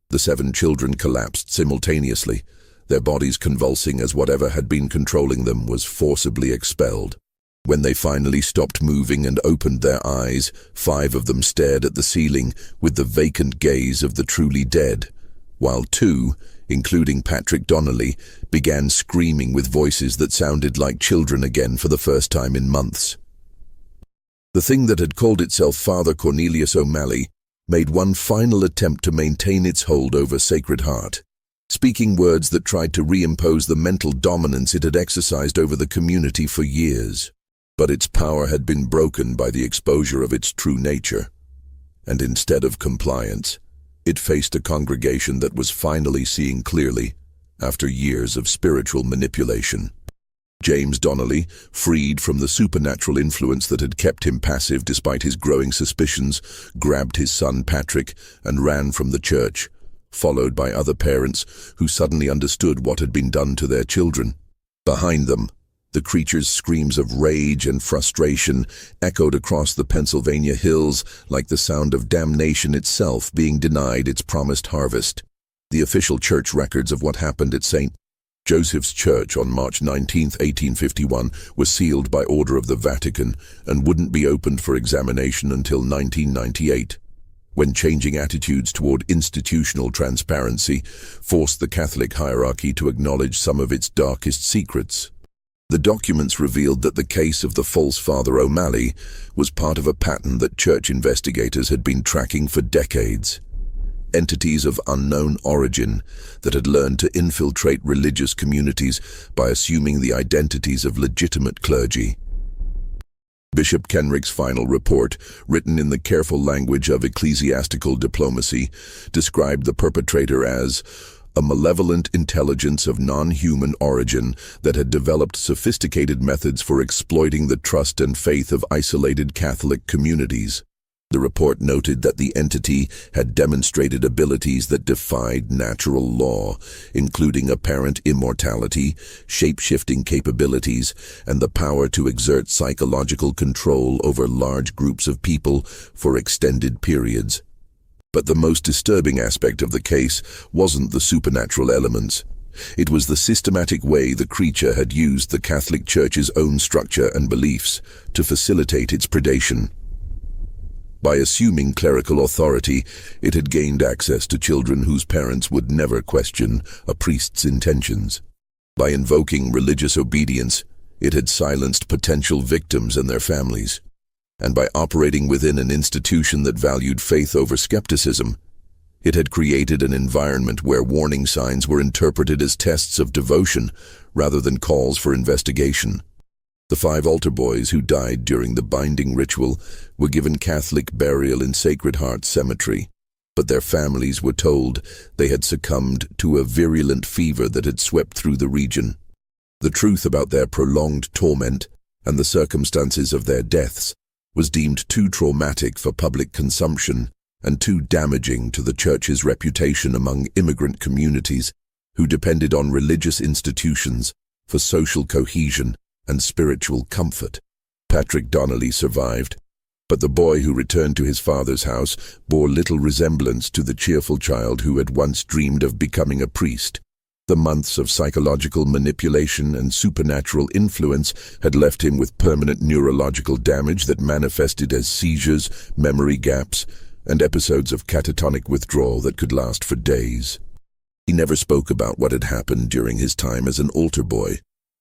The 7 children collapsed simultaneously, their bodies convulsing as whatever had been controlling them was forcibly expelled. When they finally stopped moving and opened their eyes, 5 of them stared at the ceiling with the vacant gaze of the truly dead, while 2, including Patrick Donnelly, began screaming with voices that sounded like children again for the first time in months. The thing that had called itself Father Cornelius O'Malley made one final attempt to maintain its hold over Sacred Heart, speaking words that tried to reimpose the mental dominance it had exercised over the community for years. But its power had been broken by the exposure of its true nature, and instead of compliance, it faced a congregation that was finally seeing clearly after years of spiritual manipulation. James Donnelly, freed from the supernatural influence that had kept him passive despite his growing suspicions, grabbed his son Patrick and ran from the church, followed by other parents who suddenly understood what had been done to their children. Behind them, the creature's screams of rage and frustration echoed across the Pennsylvania hills like the sound of damnation itself being denied its promised harvest. The official church records of what happened at St. Joseph's Church on March 19, 1851 was sealed by order of the Vatican and wouldn't be opened for examination until 1998, when changing attitudes toward institutional transparency forced the Catholic hierarchy to acknowledge some of its darkest secrets. The documents revealed that the case of the false Father O'Malley was part of a pattern that church investigators had been tracking for decades. Entities of unknown origin that had learned to infiltrate religious communities by assuming the identities of legitimate clergy. Bishop Kenrick's final report, written in the careful language of ecclesiastical diplomacy, described the perpetrator as a malevolent intelligence of non-human origin that had developed sophisticated methods for exploiting the trust and faith of isolated Catholic communities. The report noted that the entity had demonstrated abilities that defied natural law, including apparent immortality, shape-shifting capabilities, and the power to exert psychological control over large groups of people for extended periods. But the most disturbing aspect of the case wasn't the supernatural elements. It was the systematic way the creature had used the Catholic Church's own structure and beliefs to facilitate its predation. By assuming clerical authority, it had gained access to children whose parents would never question a priest's intentions. By invoking religious obedience, it had silenced potential victims and their families. And by operating within an institution that valued faith over skepticism, it had created an environment where warning signs were interpreted as tests of devotion rather than calls for investigation. The 5 altar boys who died during the binding ritual were given Catholic burial in Sacred Heart Cemetery, but their families were told they had succumbed to a virulent fever that had swept through the region. The truth about their prolonged torment and the circumstances of their deaths was deemed too traumatic for public consumption and too damaging to the Church's reputation among immigrant communities who depended on religious institutions for social cohesion and spiritual comfort. Patrick Donnelly survived, but the boy who returned to his father's house bore little resemblance to the cheerful child who had once dreamed of becoming a priest. The months of psychological manipulation and supernatural influence had left him with permanent neurological damage that manifested as seizures, memory gaps, and episodes of catatonic withdrawal that could last for days. He never spoke about what had happened during his time as an altar boy,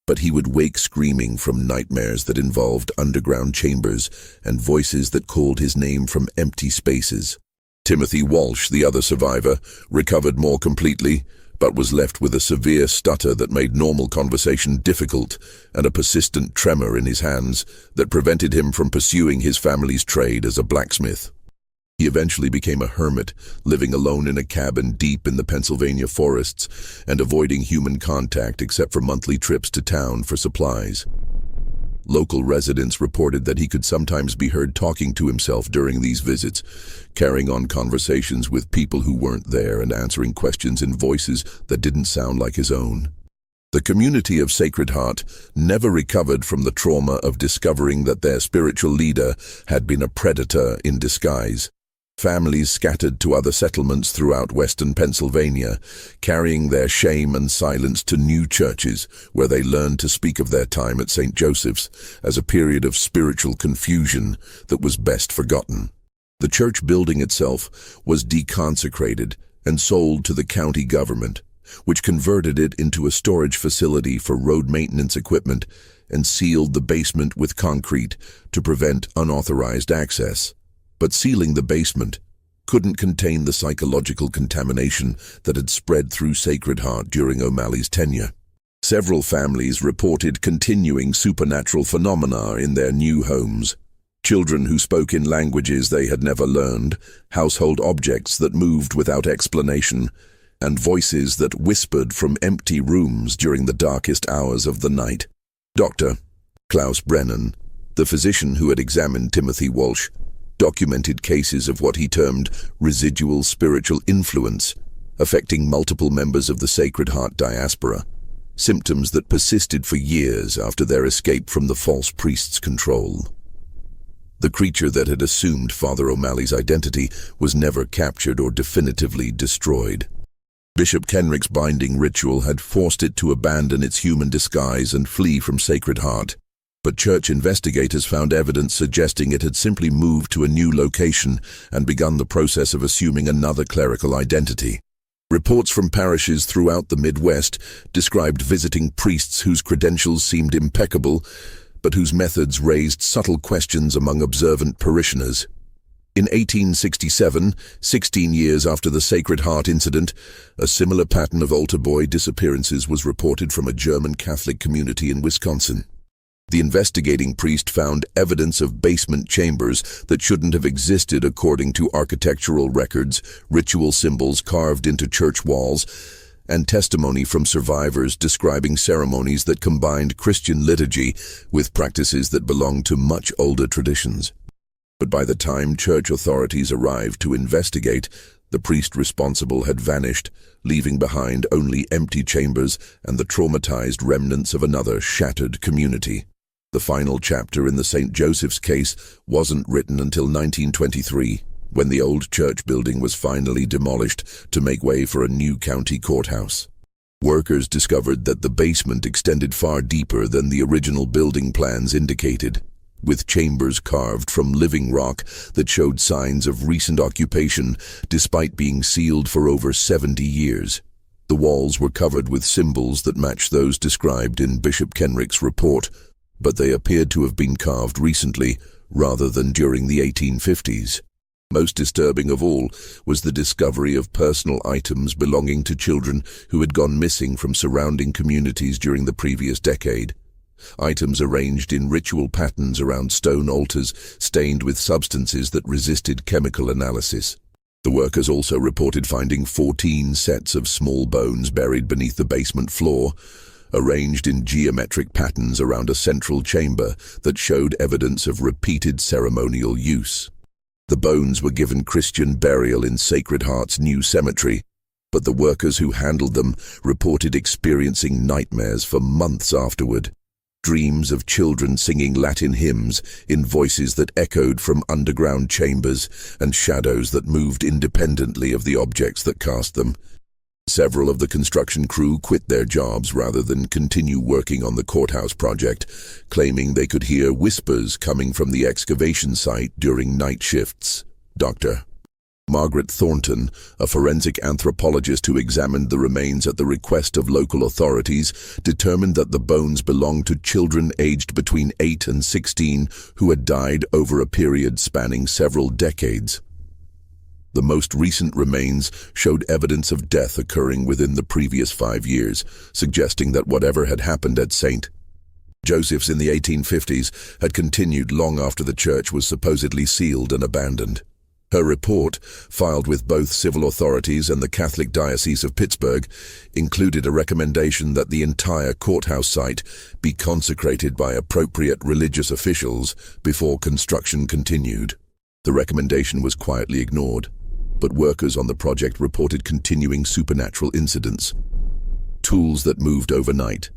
but he would wake screaming from nightmares that involved underground chambers and voices that called his name from empty spaces. Timothy Walsh, the other survivor, recovered more completely, but was left with a severe stutter that made normal conversation difficult and a persistent tremor in his hands that prevented him from pursuing his family's trade as a blacksmith. He eventually became a hermit, living alone in a cabin deep in the Pennsylvania forests and avoiding human contact except for monthly trips to town for supplies. Local residents reported that he could sometimes be heard talking to himself during these visits, carrying on conversations with people who weren't there and answering questions in voices that didn't sound like his own. The community of Sacred Heart never recovered from the trauma of discovering that their spiritual leader had been a predator in disguise. Families scattered to other settlements throughout western Pennsylvania, carrying their shame and silence to new churches where they learned to speak of their time at St. Joseph's as a period of spiritual confusion that was best forgotten. The church building itself was deconsecrated and sold to the county government, which converted it into a storage facility for road maintenance equipment and sealed the basement with concrete to prevent unauthorized access. But sealing the basement couldn't contain the psychological contamination that had spread through Sacred Heart during O'Malley's tenure. Several families reported continuing supernatural phenomena in their new homes. Children who spoke in languages they had never learned, household objects that moved without explanation, and voices that whispered from empty rooms during the darkest hours of the night. Dr. Klaus Brennan, the physician who had examined Timothy Walsh, documented cases of what he termed residual spiritual influence, affecting multiple members of the Sacred Heart diaspora, symptoms that persisted for years after their escape from the false priest's control. The creature that had assumed Father O'Malley's identity was never captured or definitively destroyed. Bishop Kenrick's binding ritual had forced it to abandon its human disguise and flee from Sacred Heart. But church investigators found evidence suggesting it had simply moved to a new location and begun the process of assuming another clerical identity. Reports from parishes throughout the Midwest described visiting priests whose credentials seemed impeccable, but whose methods raised subtle questions among observant parishioners. In 1867, 16 years after the Sacred Heart incident, a similar pattern of altar boy disappearances was reported from a German Catholic community in Wisconsin. The investigating priest found evidence of basement chambers that shouldn't have existed according to architectural records, ritual symbols carved into church walls, and testimony from survivors describing ceremonies that combined Christian liturgy with practices that belonged to much older traditions. But by the time church authorities arrived to investigate, the priest responsible had vanished, leaving behind only empty chambers and the traumatized remnants of another shattered community. The final chapter in the St. Joseph's case wasn't written until 1923, when the old church building was finally demolished to make way for a new county courthouse. Workers discovered that the basement extended far deeper than the original building plans indicated, with chambers carved from living rock that showed signs of recent occupation despite being sealed for over 70 years. The walls were covered with symbols that matched those described in Bishop Kenrick's report, but they appeared to have been carved recently rather than during the 1850s. Most disturbing of all was the discovery of personal items belonging to children who had gone missing from surrounding communities during the previous decade. Items arranged in ritual patterns around stone altars stained with substances that resisted chemical analysis. The workers also reported finding 14 sets of small bones buried beneath the basement floor, arranged in geometric patterns around a central chamber that showed evidence of repeated ceremonial use. The bones were given Christian burial in Sacred Heart's new cemetery, but the workers who handled them reported experiencing nightmares for months afterward. Dreams of children singing Latin hymns in voices that echoed from underground chambers and shadows that moved independently of the objects that cast them. Several of the construction crew quit their jobs rather than continue working on the courthouse project, claiming they could hear whispers coming from the excavation site during night shifts. Dr. Margaret Thornton, a forensic anthropologist who examined the remains at the request of local authorities, determined that the bones belonged to children aged between 8 and 16 who had died over a period spanning several decades. The most recent remains showed evidence of death occurring within the previous 5 years, suggesting that whatever had happened at St. Joseph's in the 1850s had continued long after the church was supposedly sealed and abandoned. Her report, filed with both civil authorities and the Catholic Diocese of Pittsburgh, included a recommendation that the entire courthouse site be consecrated by appropriate religious officials before construction continued. The recommendation was quietly ignored, but workers on the project reported continuing supernatural incidents. Tools that moved overnight,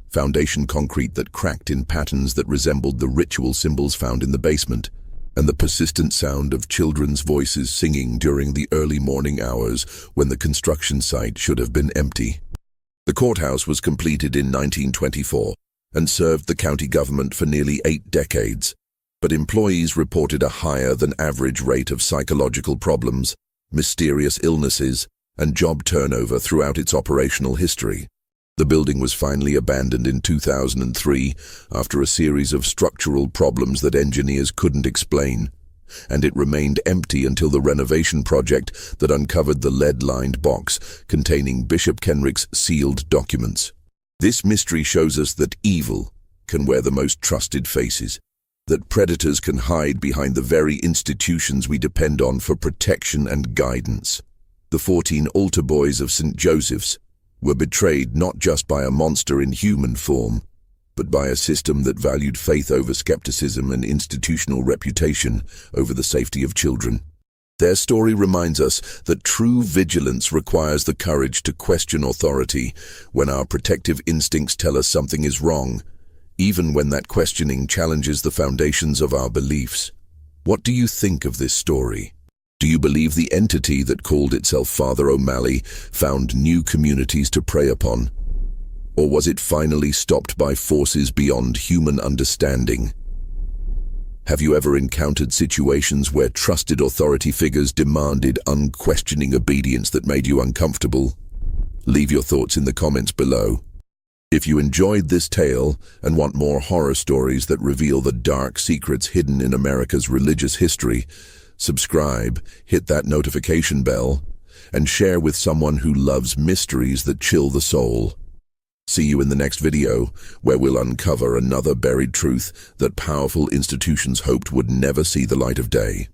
foundation concrete that cracked in patterns that resembled the ritual symbols found in the basement, and the persistent sound of children's voices singing during the early morning hours when the construction site should have been empty. The courthouse was completed in 1924 and served the county government for nearly 8 decades, but employees reported a higher than average rate of psychological problems, mysterious illnesses, and job turnover throughout its operational history. The building was finally abandoned in 2003 after a series of structural problems that engineers couldn't explain, and it remained empty until the renovation project that uncovered the lead-lined box containing Bishop Kenrick's sealed documents. This mystery shows us that evil can wear the most trusted faces, that predators can hide behind the very institutions we depend on for protection and guidance. The 14 altar boys of St. Joseph's were betrayed not just by a monster in human form, but by a system that valued faith over skepticism and institutional reputation over the safety of children. Their story reminds us that true vigilance requires the courage to question authority when our protective instincts tell us something is wrong, even when that questioning challenges the foundations of our beliefs. What do you think of this story? Do you believe the entity that called itself Father O'Malley found new communities to prey upon? Or was it finally stopped by forces beyond human understanding? Have you ever encountered situations where trusted authority figures demanded unquestioning obedience that made you uncomfortable? Leave your thoughts in the comments below. If you enjoyed this tale and want more horror stories that reveal the dark secrets hidden in America's religious history, subscribe, hit that notification bell, and share with someone who loves mysteries that chill the soul. See you in the next video, where we'll uncover another buried truth that powerful institutions hoped would never see the light of day.